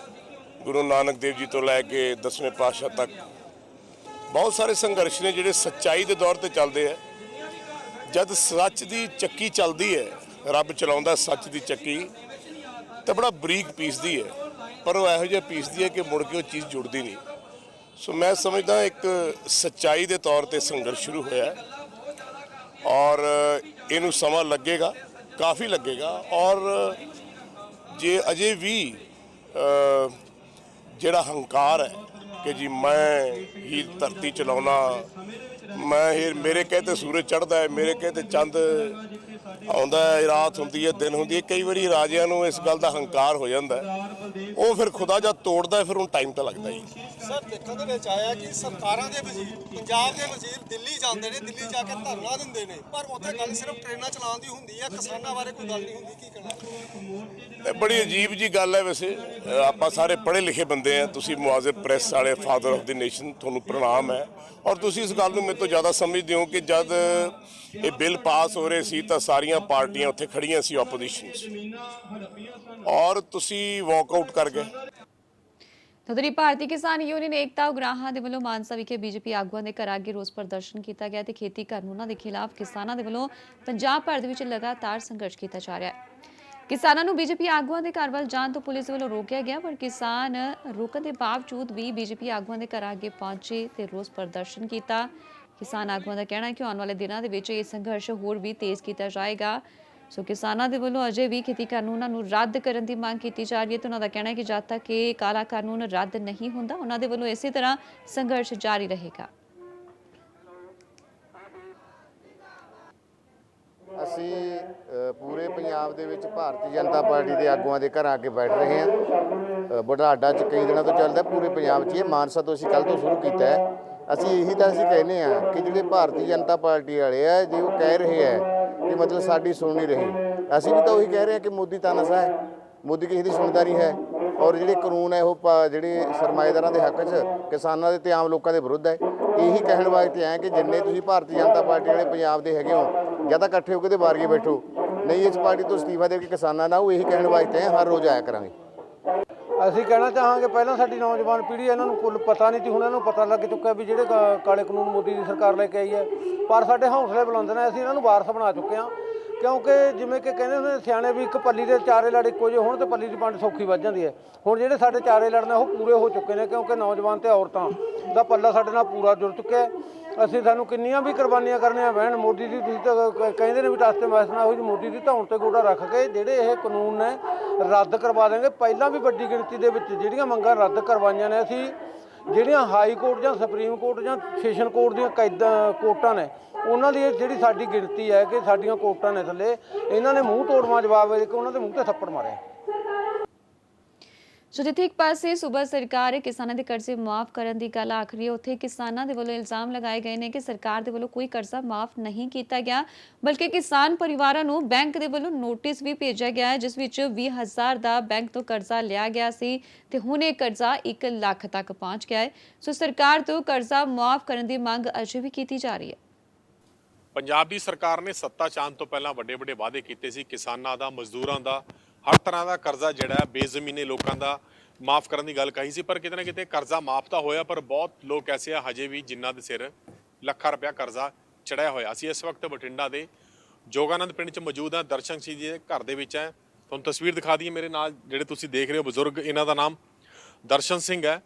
ਗੁਰੂ ਨਾਨਕ ਦੇਵ ਜੀ ਤੋਂ ਲੈ ਕੇ 10ਵੇਂ ਪਾਤਸ਼ਾਹ ਤੱਕ ਬਹੁਤ ਸਾਰੇ ਸੰਘਰਸ਼ ਨੇ ਜਿਹੜੇ ਸੱਚਾਈ ਦੇ ਦੌਰ ਤੇ ਚੱਲਦੇ ਆ। ਜਦ ਸੱਚ ਦੀ ਚੱਕੀ ਚੱਲਦੀ ਹੈ, ਰੱਬ ਚਲਾਉਂਦਾ ਸੱਚ ਦੀ ਚੱਕੀ, ਤਾਂ ਬੜਾ ਬਰੀਕ ਪੀਸਦੀ ਹੈ, ਪਰ ਉਹ ਇਹੋ ਜਿਹਾ ਪੀਸਦੀ ਹੈ ਕਿ ਮੁੜ ਕੇ ਉਹ ਚੀਜ਼ ਜੁੜਦੀ ਨਹੀਂ। ਸੋ ਮੈਂ ਸਮਝਦਾ ਇੱਕ ਸੱਚਾਈ ਦੇ ਤੌਰ ਤੇ ਸੰਘਰਸ਼ ਸ਼ੁਰੂ ਹੋਇਆ ਔਰ ਇਹਨੂੰ ਸਮਾਂ ਲੱਗੇਗਾ, ਕਾਫੀ ਲੱਗੇਗਾ। ਔਰ ਜੇ ਅਜੇ ਵੀ ਜਿਹੜਾ ਹੰਕਾਰ ਹੈ ਕਿ ਜੀ ਮੈਂ ਹੀ ਧਰਤੀ ਚਲਾਉਣਾ, ਮੈਂ ਹੀ, ਮੇਰੇ ਕਹਤੇ ਸੂਰਜ ਚੜ੍ਹਦਾ ਹੈ, ਮੇਰੇ ਕਹਤੇ ਚੰਦ ਆਉਂਦਾ ਹੈ, ਰਾਤ ਹੁੰਦੀ ਹੈ, ਦਿਨ ਹੁੰਦੀ ਹੈ। ਕਈ ਵਾਰੀ ਰਾਜਿਆਂ ਨੂੰ ਇਸ ਗੱਲ ਦਾ ਹੰਕਾਰ ਹੋ ਜਾਂਦਾ ਹੈ ਉਹ ਫਿਰ ਖੁਦਾ ਜਦ ਤੋੜਦਾ ਫਿਰ ਉਹਨੂੰ ਟਾਈਮ ਤਾਂ ਲੱਗਦਾ ਹੀ। ਸਰ ਦੇਖਣ ਦੇ ਵਿੱਚ ਆਇਆ ਕਿ ਸਰਕਾਰਾਂ ਦੇ ਵਜ਼ੀਰ ਪੰਜਾਬ ਦੇ ਵਜ਼ੀਰ ਦਿੱਲੀ ਜਾਂਦੇ ਨੇ, ਦਿੱਲੀ ਜਾ ਕੇ ਧਰਨਾ ਦਿੰਦੇ ਨੇ, ਪਰ ਉੱਥੇ ਗੱਲ ਸਿਰਫ ਟ੍ਰੇਨਾਂ ਚਲਾਉਣ ਦੀ ਹੁੰਦੀ ਹੈ, ਕਿਸਾਨਾਂ ਬਾਰੇ ਕੋਈ ਗੱਲ ਨਹੀਂ ਹੁੰਦੀ। ਕੀ ਕਹਿਣਾ? ਇਹ ਬੜੀ ਅਜੀਬ ਜੀ ਗੱਲ ਹੈ। ਵੈਸੇ ਆਪਾਂ ਸਾਰੇ ਪੜ੍ਹੇ ਲਿਖੇ ਬੰਦੇ ਆ, ਤੁਸੀਂ ਮੁਆਜ਼ਿਬ ਪ੍ਰੈਸ ਵਾਲੇ, ਫਾਦਰ ਆਫ ਦੀ ਨੇਸ਼ਨ, ਤੁਹਾਨੂੰ ਪ੍ਰਣਾਮ ਹੈ। ਔਰ ਤੁਸੀਂ ਇਸ ਗੱਲ ਨੂੰ ਮੇਰੇ ਤੋਂ ਜ਼ਿਆਦਾ ਸਮਝਦੇ ਹੋ ਕਿ ਜਦ ਇਹ ਬਿੱਲ ਪਾਸ ਹੋ ਰਹੇ ਸੀ ਤਾਂ ਸਾਰੀਆਂ ਪਾਰਟੀਆਂ ਉੱਥੇ ਖੜੀਆਂ ਸੀ ਆਪੋਜੀਸ਼ਨ 'ਚ, ਔਰ ਤੁਸੀਂ ਵਾਕਆਊਟ ਕਰ ਗਏ। ਉਧਰ ਭਾਰਤੀ ਕਿਸਾਨ ਯੂਨੀਅਨ ਏਕਤਾ ਉਗਰਾਹਾਂ ਦੇ ਵੱਲੋਂ ਮਾਨਸਾ ਵਿਖੇ ਬੀਜੇਪੀ ਆਗੂਆਂ ਦੇ ਘਰ ਅੱਗੇ ਰੋਸ ਪ੍ਰਦਰਸ਼ਨ ਕੀਤਾ ਗਿਆ ਤੇ ਖੇਤੀ ਕਾਨੂੰਨਾਂ ਦੇ ਖਿਲਾਫ ਕਿਸਾਨਾਂ ਦੇ ਵੱਲੋਂ ਪੰਜਾਬ ਭਰ ਦੇ ਵਿੱਚ ਲਗਾਤਾਰ ਸੰਘਰਸ਼ ਕੀਤਾ ਜਾ ਰਿਹਾ ਹੈ। ਕਿਸਾਨਾਂ ਨੂੰ ਬੀਜੇਪੀ ਆਗੂਆਂ ਦੇ ਘਰ ਵੱਲ ਜਾਣ ਤੋਂ ਪੁਲਿਸ ਵੱਲੋਂ ਰੋਕਿਆ ਗਿਆ, ਪਰ ਕਿਸਾਨ ਰੋਕਣ ਦੇ ਬਾਵਜੂਦ ਵੀ ਬੀਜੇਪੀ ਆਗੂਆਂ ਦੇ ਘਰ ਅੱਗੇ ਪਹੁੰਚੇ ਤੇ ਰੋਸ ਪ੍ਰਦਰਸ਼ਨ ਕੀਤਾ। ਕਿਸਾਨ ਆਗੂਆਂ ਦਾ ਕਹਿਣਾ ਹੈ ਕਿ ਆਉਣ ਵਾਲੇ ਦਿਨਾਂ ਦੇ ਵਿੱਚ ਇਹ ਸੰਘਰਸ਼ ਹੋਰ ਵੀ ਤੇਜ਼ ਕੀਤਾ ਜਾਏਗਾ। ਸੋ ਕਿਸਾਨਾਂ ਦੇ ਵੱਲੋਂ ਅਜੇ ਵੀ ਖੇਤੀ ਕਾਨੂੰਨਾਂ ਨੂੰ ਰੱਦ ਕਰਨ ਦੀ ਮੰਗ ਕੀਤੀ ਜਾ ਰਹੀ ਹੈ ਤੇ ਉਹਨਾਂ ਦਾ ਕਹਿਣਾ ਹੈ ਕਿ ਜਦ ਤੱਕ ਇਹ ਕਾਲਾ ਕਾਨੂੰਨ ਰੱਦ ਨਹੀਂ ਹੁੰਦਾ, ਉਹਨਾਂ ਦੇ ਵੱਲੋਂ ਇਸੇ ਤਰ੍ਹਾਂ ਸੰਘਰਸ਼ ਜਾਰੀ ਰਹੇਗਾ। ਅਸੀਂ ਪੂਰੇ ਪੰਜਾਬ ਦੇ ਵਿੱਚ ਭਾਰਤੀ ਜਨਤਾ ਪਾਰਟੀ ਦੇ ਆਗੂਆਂ ਦੇ ਘਰਾਂ ਅੱਗੇ ਬੈਠ ਰਹੇ ਹਾਂ। ਬੁਢਲਾਡਾ 'ਚ ਕਈ ਦਿਨਾਂ ਤੋਂ ਚੱਲਦਾ, ਪੂਰੇ ਪੰਜਾਬ 'ਚ ਇਹ ਮਾਨਸਾ ਤੋਂ ਅਸੀਂ ਕੱਲ੍ਹ ਤੋਂ ਸ਼ੁਰੂ ਕੀਤਾ ਹੈ। ਅਸੀਂ ਇਹੀ ਤਾਂ ਅਸੀਂ ਕਹਿੰਦੇ ਹਾਂ ਕਿ ਜਿਹੜੇ ਭਾਰਤੀ ਜਨਤਾ ਪਾਰਟੀ ਵਾਲੇ ਆ, ਜੇ ਉਹ ਕਹਿ ਰਹੇ ਹੈ ਕਿ ਮਤਲਬ ਸਾਡੀ ਸੁਣ ਨਹੀਂ ਰਹੀ, ਅਸੀਂ ਵੀ ਤਾਂ ਉਹੀ ਕਹਿ ਰਹੇ ਹਾਂ ਕਿ ਮੋਦੀ ਤਾਨਾਸ਼ਾਹ ਹੈ, ਮੋਦੀ ਕਿਸੇ ਦੀ ਸੁਣਦਾ ਨਹੀਂ ਹੈ। ਔਰ ਜਿਹੜੇ ਕਾਨੂੰਨ ਹੈ ਉਹ ਜਿਹੜੇ ਸਰਮਾਏਦਾਰਾਂ ਦੇ ਹੱਕ 'ਚ, ਕਿਸਾਨਾਂ ਦੇ ਤੇ ਆਮ ਲੋਕਾਂ ਦੇ ਵਿਰੁੱਧ ਹੈ। ਇਹੀ ਕਹਿਣ ਵਾਸਤੇ ਆਏ ਕਿ ਜਿੰਨੇ ਤੁਸੀਂ ਭਾਰਤੀ ਜਨਤਾ ਪਾਰਟੀ ਵਾਲੇ ਪੰਜਾਬ ਦੇ ਹੈਗੇ ਹੋ, ਜਾਂ ਤਾਂ ਇਕੱਠੇ ਹੋ ਕੇ ਤੇ ਬਾਰਗੇ ਬੈਠੋ, ਨਹੀਂ ਇਸ ਪਾਰਟੀ ਤੋਂ ਅਸਤੀਫਾ ਦੇ ਕੇ ਕਿਸਾਨਾਂ ਨਾਲ, ਉਹ ਇਹੀ ਕਹਿਣ ਵਾਸਤੇ ਆਏ, ਹਰ ਰੋਜ਼ ਆਇਆ ਕਰਾਂਗੇ। ਅਸੀਂ ਕਹਿਣਾ ਚਾਹਾਂਗੇ, ਪਹਿਲਾਂ ਸਾਡੀ ਨੌਜਵਾਨ ਪੀੜ੍ਹੀ ਇਹਨਾਂ ਨੂੰ ਕੁੱਲ ਪਤਾ ਨਹੀਂ ਸੀ, ਹੁਣ ਇਹਨਾਂ ਨੂੰ ਪਤਾ ਲੱਗ ਚੁੱਕਿਆ ਵੀ ਜਿਹੜੇ ਕਾਲੇ ਕਾਨੂੰਨ ਮੋਦੀ ਦੀ ਸਰਕਾਰ ਲੈ ਕੇ ਆਈ ਹੈ। ਪਰ ਸਾਡੇ ਹੌਸਲੇ ਬੁਲੰਦ ਨੇ, ਅਸੀਂ ਇਹਨਾਂ ਨੂੰ ਵਾਰਸ ਬਣਾ ਚੁੱਕੇ ਹਾਂ। ਕਿਉਂਕਿ ਜਿਵੇਂ ਕਿ ਕਹਿੰਦੇ ਹੁੰਦੇ ਸਿਆਣੇ ਵੀ ਇੱਕ ਪੱਲੀ ਦੇ ਚਾਰੇ ਲੜ ਇੱਕੋ ਜਿਹੇ ਹੋਣ ਤੇ ਪੱਲੀ ਦੀ ਵੰਡ ਸੌਖੀ ਵੱਜ ਜਾਂਦੀ ਹੈ। ਹੁਣ ਜਿਹੜੇ ਸਾਡੇ ਚਾਰੇ ਲੜਨੇ ਉਹ ਪੂਰੇ ਹੋ ਚੁੱਕੇ ਨੇ, ਕਿਉਂਕਿ ਨੌਜਵਾਨ ਤੇ ਔਰਤਾਂ ਦਾ ਪੱਲਾ ਸਾਡੇ ਨਾਲ ਪੂਰਾ ਜੁੜ ਚੁੱਕਿਆ। ਅਸੀਂ ਸਾਨੂੰ ਕਿੰਨੀਆਂ ਵੀ ਕੁਰਬਾਨੀਆਂ ਕਰਨੀਆਂ ਪੈਣ, ਮੋਦੀ ਦੀ ਤੁਸੀਂ ਤਾਂ ਕਹਿੰਦੇ ਨੇ ਵੀ ਟਸਤੇ ਮੈਸਣਾ ਹੋਈ, ਮੋਦੀ ਦੀ ਧੌਣ ਤੇ ਗੋਡਾ ਰੱਖ ਕੇ ਜਿਹੜੇ ਇਹ ਕਾਨੂੰਨ ਨੇ ਰੱਦ ਕਰਵਾ ਦੇਣਗੇ। ਪਹਿਲਾਂ ਵੀ ਵੱਡੀ ਗਿਣਤੀ ਦੇ ਵਿੱਚ ਜਿਹੜੀਆਂ ਮੰਗਾਂ ਰੱਦ ਕਰਵਾਈਆਂ ਨੇ, ਅਸੀਂ ਜਿਹੜੀਆਂ ਹਾਈ ਕੋਰਟ ਜਾਂ ਸੁਪਰੀਮ ਕੋਰਟ ਜਾਂ ਸੈਸ਼ਨ ਕੋਰਟ ਦੀਆਂ ਕੋਰਟਾਂ ਨੇ, ਉਹਨਾਂ ਦੀ ਜਿਹੜੀ ਸਾਡੀ ਗਿਣਤੀ ਹੈ ਕਿ ਸਾਡੀਆਂ ਕੋਰਟਾਂ ਨੇ ਥੱਲੇ, ਇਹਨਾਂ ਨੇ ਮੂੰਹ ਤੋੜਵਾਂ ਜਵਾਬ ਦੇ ਕੇ ਉਹਨਾਂ ਦੇ ਮੂੰਹ ਤੇ ਥੱਪੜ ਮਾਰਿਆ। ਸੋ ਜਿੱਥੇ ਇੱਕ ਪਾਸੇ ਸੂਬਾ ਸਰਕਾਰ ਕਿਸਾਨਾਂ ਦੇ ਕਰਜ਼ੇ ਮਾਫ ਕਰਨ ਦੀ ਗੱਲ ਆਖ ਰਹੀ ਹੈ, ਉੱਥੇ ਕਿਸਾਨਾਂ ਦੇ ਵੱਲੋਂ ਇਲਜ਼ਾਮ ਲਗਾਏ ਗਏ ਨੇ ਕਿ ਸਰਕਾਰ ਦੇ ਵੱਲੋਂ ਕੋਈ ਕਰਜ਼ਾ ਮਾਫ ਨਹੀਂ ਕੀਤਾ ਗਿਆ, ਬਲਕਿ ਕਿਸਾਨ ਪਰਿਵਾਰਾਂ ਨੂੰ ਬੈਂਕ ਦੇ ਵੱਲੋਂ ਨੋਟਿਸ ਵੀ ਭੇਜਿਆ ਗਿਆ ਹੈ, ਜਿਸ ਵਿੱਚ 20,000 ਦਾ ਬੈਂਕ ਤੋਂ ਕਰਜ਼ਾ ਲਿਆ ਗਿਆ ਸੀ ਤੇ ਹੁਣ ਇਹ ਕਰਜ਼ਾ 1 ਲੱਖ ਤੱਕ ਪਹੁੰਚ ਗਿਆ ਹੈ। ਸੋ ਸਰਕਾਰ ਤੋਂ ਕਰਜ਼ਾ ਮਾਫ ਕਰਨ ਦੀ ਮੰਗ ਅਜੇ ਵੀ ਕੀਤੀ ਜਾ ਰਹੀ ਹੈ। ਪੰਜਾਬ ਦੀ ਸਰਕਾਰ ਨੇ ਸੱਤਾ ਚਾਹੁਣ ਤੋਂ ਪਹਿਲਾਂ ਵੱਡੇ ਵਾਅਦੇ ਕੀਤੇ ਸੀ, ਕਿਸਾਨਾਂ ਦਾ, ਮਜ਼ਦੂਰਾਂ ਦਾ, ਹਰ ਤਰ੍ਹਾਂ ਦਾ ਕਰਜ਼ਾ ਜਿਹੜਾ ਹੈ ਬੇਜ਼ਮੀਨੇ ਲੋਕਾਂ ਦਾ ਮਾਫ ਕਰਨ ਦੀ ਗੱਲ ਕਹੀ ਸੀ। ਪਰ ਕਿਤੇ ਨਾ ਕਿਤੇ ਕਰਜ਼ਾ ਮਾਫ ਤਾਂ ਹੋਇਆ, ਪਰ ਬਹੁਤ ਲੋਕ ਐਸੇ ਆ ਹਜੇ ਵੀ ਜਿਨ੍ਹਾਂ ਦੇ ਸਿਰ ਲੱਖਾਂ ਰੁਪਇਆ ਕਰਜ਼ਾ ਚੜਿਆ ਹੋਇਆ। ਅਸੀਂ ਇਸ ਵਕਤ ਬਠਿੰਡਾ ਦੇ ਜੋਗਾਨੰਦ ਪਿੰਡ 'ਚ ਮੌਜੂਦ ਹਾਂ, ਦਰਸ਼ਨ ਸਿੰਘ ਜੀ ਦੇ ਘਰ ਦੇ ਵਿੱਚ ਹੈ। ਤੁਹਾਨੂੰ ਤਸਵੀਰ ਦਿਖਾ ਦਈਏ, ਮੇਰੇ ਨਾਲ ਜਿਹੜੇ ਤੁਸੀਂ ਦੇਖ ਰਹੇ ਹੋ ਬਜ਼ੁਰਗ, ਇਹਨਾਂ ਦਾ ਨਾਮ ਦਰਸ਼ਨ ਸਿੰਘ ਹੈ।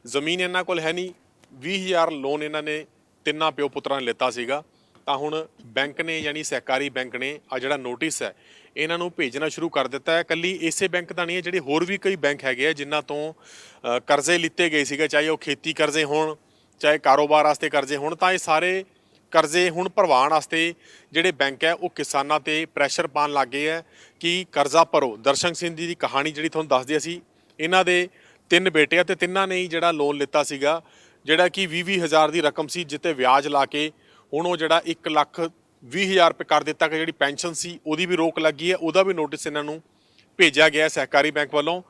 ਜ਼ਮੀਨ ਇਹਨਾਂ ਕੋਲ ਹੈ ਨਹੀਂ, 20,000 ਲੋਨ ਇਹਨਾਂ ਨੇ ਤਿੰਨਾਂ ਪਿਓ ਪੁੱਤਰਾਂ ਨੇ ਲਿੱਤਾ ਸੀਗਾ। ਤਾਂ ਹੁਣ ਬੈਂਕ ਨੇ ਯਾਨੀ ਸਹਿਕਾਰੀ ਬੈਂਕ ਨੇ ਆ ਜਿਹੜਾ ਨੋਟਿਸ ਹੈ ਇਹਨਾਂ ਨੂੰ ਭੇਜਣਾ ਸ਼ੁਰੂ ਕਰ ਦਿੱਤਾ ਹੈ। ਇਕੱਲੀ ਇਸੇ ਬੈਂਕ ਦਾ ਨਹੀਂ ਹੈ, ਜਿਹੜੇ ਹੋਰ ਵੀ ਕਈ ਬੈਂਕ ਹੈਗੇ ਆ ਜਿਨ੍ਹਾਂ ਤੋਂ ਕਰਜ਼ੇ ਲਿੱਤੇ ਗਏ ਸੀਗੇ, ਚਾਹੇ ਉਹ ਖੇਤੀ ਕਰਜ਼ੇ ਹੋਣ, ਚਾਹੇ ਕਾਰੋਬਾਰ ਵਾਸਤੇ ਕਰਜ਼ੇ ਹੋਣ, ਤਾਂ ਇਹ ਸਾਰੇ ਕਰਜ਼ੇ ਹੁਣ ਭਰਵਾਉਣ ਵਾਸਤੇ ਜਿਹੜੇ ਬੈਂਕ ਹੈ ਉਹ ਕਿਸਾਨਾਂ ਤੇ ਪ੍ਰੈਸ਼ਰ ਪਾਉਣ ਲੱਗ ਗਏ ਹੈ ਕਿ ਕਰਜ਼ਾ ਭਰੋ। ਦਰਸ਼ਨ ਸਿੰਘ ਦੀ ਕਹਾਣੀ ਜਿਹੜੀ ਤੁਹਾਨੂੰ ਦੱਸਦੇ ਅਸੀਂ, ਇਹਨਾਂ ਦੇ 3 ਬੇਟੇ ਆ ਤੇ ਤਿੰਨਾਂ ਨੇ ਹੀ ਜਿਹੜਾ ਲੋਨ ਲਿੱਤਾ ਸੀਗਾ, ਜਿਹੜਾ ਕਿ 20,000 ਦੀ ਰਕਮ ਸੀ, ਜਿੱਤੇ ਵਿਆਜ ਲਾ ਕੇ ਹੁਣ ਉਹ ਜਿਹੜਾ 1,20,000 ਰੁਪਏ ਕਰ ਦਿੱਤਾ ਕਿ ਜਿਹੜੀ ਪੈਨਸ਼ਨ ਸੀ ਉਹਦੀ ਵੀ ਰੋਕ ਲੱਗੀ ਹੈ, ਉਹਦਾ ਵੀ ਨੋਟਿਸ ਇਹਨਾਂ ਨੂੰ ਭੇਜਿਆ ਗਿਆ ਸਹਿਕਾਰੀ ਬੈਂਕ ਵੱਲੋਂ।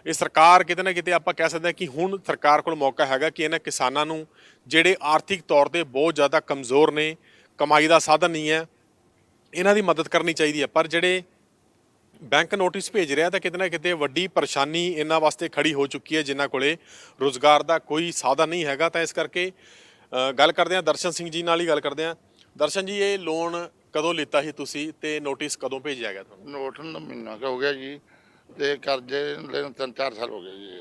ਇਹ ਸਰਕਾਰ ਕਿਤੇ ਨਾ ਕਿਤੇ ਆਪਾਂ ਕਹਿ ਸਕਦੇ ਹਾਂ ਕਿ ਹੁਣ ਸਰਕਾਰ ਕੋਲ ਮੌਕਾ ਹੈਗਾ ਕਿ ਇਹਨਾਂ ਕਿਸਾਨਾਂ ਨੂੰ ਜਿਹੜੇ ਆਰਥਿਕ ਤੌਰ ਤੇ ਬਹੁਤ ਜ਼ਿਆਦਾ ਕਮਜ਼ੋਰ ਨੇ, ਕਮਾਈ ਦਾ ਸਾਧਨ ਨਹੀਂ ਹੈ, ਇਹਨਾਂ ਦੀ ਮਦਦ ਕਰਨੀ ਚਾਹੀਦੀ ਹੈ। ਪਰ ਜਿਹੜੇ ਬੈਂਕ ਨੋਟਿਸ ਭੇਜ ਰਿਹਾ ਤਾਂ ਕਿਤੇ ਨਾ ਕਿਤੇ ਵੱਡੀ ਪਰੇਸ਼ਾਨੀ ਇਹਨਾਂ ਵਾਸਤੇ ਖੜੀ ਹੋ ਚੁੱਕੀ ਹੈ, ਜਿਨ੍ਹਾਂ ਕੋਲੇ ਰੁਜ਼ਗਾਰ ਦਾ ਕੋਈ ਸਾਧਨ ਨਹੀਂ ਹੈਗਾ। ਤਾਂ ਇਸ ਕਰਕੇ ਗੱਲ ਕਰਦੇ ਹਾਂ ਦਰਸ਼ਨ ਸਿੰਘ ਜੀ ਨਾਲ ਹੀ ਗੱਲ ਕਰਦੇ ਹਾਂ। ਦਰਸ਼ਨ ਜੀ, ਇਹ ਲੋਨ ਕਦੋਂ ਲਿੱਤਾ ਸੀ ਤੁਸੀਂ ਤੇ ਨੋਟਿਸ ਕਦੋਂ ਭੇਜਿਆ ਗਿਆ ਤੁਹਾਨੂੰ? ਨੋਟ ਨੂੰ ਮਹੀਨਾ ਹੋ ਗਿਆ ਜੀ, ਤੇ ਕਰਜ਼ੇ ਲੈਣ 3-4 ਸਾਲ ਹੋ ਗਏ ਜੀ।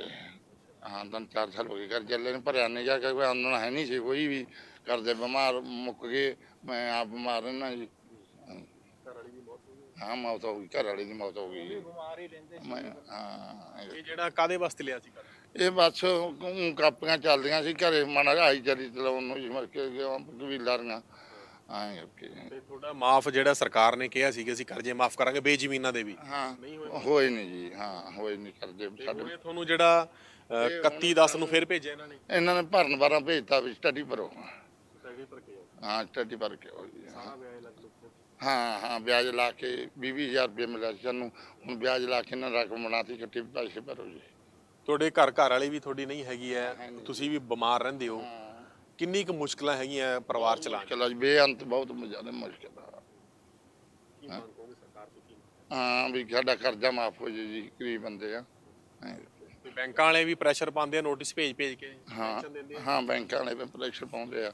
ਹਾਂ, 3-4 ਸਾਲ ਹੋ ਗਏ ਕਰਜ਼ੇ ਲੈਣ, ਭਰਿਆ ਨਹੀਂ ਜਾ ਕੇ, ਕੋਈ ਆਮਦਨ ਹੈ ਨਹੀਂ ਸੀ ਕੋਈ ਵੀ, ਕਰਜ਼ੇ ਬਿਮਾਰ ਮੁੱਕ ਗਏ, ਮੈਂ ਆਪ ਬਿਮਾਰ ਰਹਿਣਾ ਜੀ। ਹਾਂ, ਮੌਤ ਹੋ ਗਈ, ਘਰ ਵਾਲੀ ਦੀ ਮੌਤ ਹੋ ਗਈ। ਇਹ ਜਿਹੜਾ ਕਾਹਦੇ ਵਾਸਤੇ ਲਿਆ ਸੀ? ਇਹ ਬਸ ਕਾਪੀਆਂ ਚੱਲਦੀਆਂ ਸੀ ਘਰੇ, ਮਾੜਾ ਆਈ ਚਲੀ ਚਲਾਉਣ ਨੂੰ ਜੀ, ਮਰ ਕੇ ਕਬੀਲਦਾਰੀਆਂ ਐਂ ਕਰਕੇ ਤੇ ਤੁਹਾਡਾ ਮਾਫ ਜਿਹੜਾ ਸਰਕਾਰ ਨੇ ਕਿਹਾ ਸੀ ਕਿ ਅਸੀਂ ਕਰਜ਼ੇ ਮਾਫ ਕਰਾਂਗੇ ਬੇਜ਼ਮੀਨਾਂ ਦੇ ਵੀ, ਹਾਂ ਹੋਏ ਨਹੀਂ ਜੀ, ਹਾਂ ਹੋਏ ਨਹੀਂ ਕਰਦੇ ਸਾਡੇ। ਉਹਨੇ ਤੁਹਾਨੂੰ ਜਿਹੜਾ 31/10 ਨੂੰ ਫਿਰ ਭੇਜਿਆ ਇਹਨਾਂ ਨੇ ਭਰਨ ਵਾਰਾਂ ਭੇਜਤਾ ਵੀ ਸਟੱਡੀ ਭਰੋ। ਹਾਂ ਸਟੱਡੀ ਭਰ ਕੇ ਆਓ ਜੀ। ਹਾਂ ਵਿਆਜ ਲਾ ਕੇ 20,000 ਰੁਪਏ ਮਿਲਿਆ ਸੀ ਸਾਨੂੰ, ਹੁਣ ਵਿਆਜ ਲਾ ਕੇ ਇਹਨਾਂ ਰਕਮ ਬਣਾਤੀ, ਇਕੱਠੇ ਪੈਸੇ ਭਰੋ ਜੀ। ਤੁਹਾਡੇ ਘਰ ਵਾਲੀ ਵੀ ਤੁਹਾਡੀ ਨਹੀਂ ਹੈਗੀ ਹੈ, ਤੁਸੀਂ ਵੀ ਬਿਮਾਰ ਰਹਿੰਦੇ ਹੋ, ਕਿੰਨੀ ਕੁ ਮੁਸ਼ਕਲਾਂ ਹੈਗੀਆਂ ਪਰਿਵਾਰ ਚਲਾਉਣ? ਚਲਾ ਜੀ ਬੇਅੰਤ ਬਹੁਤ ਜ਼ਿਆਦਾ ਮੁਸ਼ਕਿਲ ਆ। ਹਾਂ ਵੀ ਸਾਡਾ ਕਰਜ਼ਾ ਮਾਫ ਹੋ ਜੇ ਜੀ, ਗਰੀਬ ਬੰਦੇ ਆ। ਬੈਂਕਾਂ ਵਾਲੇ ਵੀ ਪ੍ਰੈਸ਼ਰ ਪਾਉਂਦੇ ਆ, ਨੋਟਿਸ ਭੇਜ ਕੇ। ਹਾਂ ਬੈਂਕਾਂ ਵਾਲੇ ਵੀ ਪ੍ਰੈਸ਼ਰ ਪਾਉਂਦੇ ਆ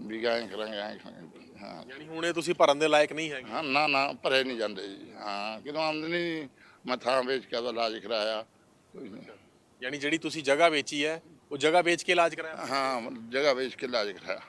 ਵੀ ਐਂ ਕਰਾਂਗੇ ਐਂ ਕਰਾਂਗੇ। ਹਾਂ ਯਾਨੀ ਹੁਣ ਇਹ ਤੁਸੀਂ ਭਰਨ ਦੇ ਲਾਇਕ ਨਹੀਂ ਹੈਗੇ। ਹਾਂ ਨਾ ਭਰੇ ਨਹੀਂ ਜਾਂਦੇ ਜੀ। ਹਾਂ ਕਿਦੋਂ ਆਮਦਨੀ ਮੈਂ ਥਾਂ ਵੇਚ ਕੇ ਉਹਦਾ ਇਲਾਜ ਕਰਾਇਆ। ਯਾਨੀ ਜਿਹੜੀ ਤੁਸੀਂ ਜਗ੍ਹਾ ਵੇਚੀ ਹੈ ਉਹ ਜਗ੍ਹਾ ਵੇਚ ਕੇ ਇਲਾਜ ਕਰਾਇਆ? ਹਾਂ ਜਗ੍ਹਾ ਵੇਚ ਕੇ ਇਲਾਜ ਕਰਾਇਆ।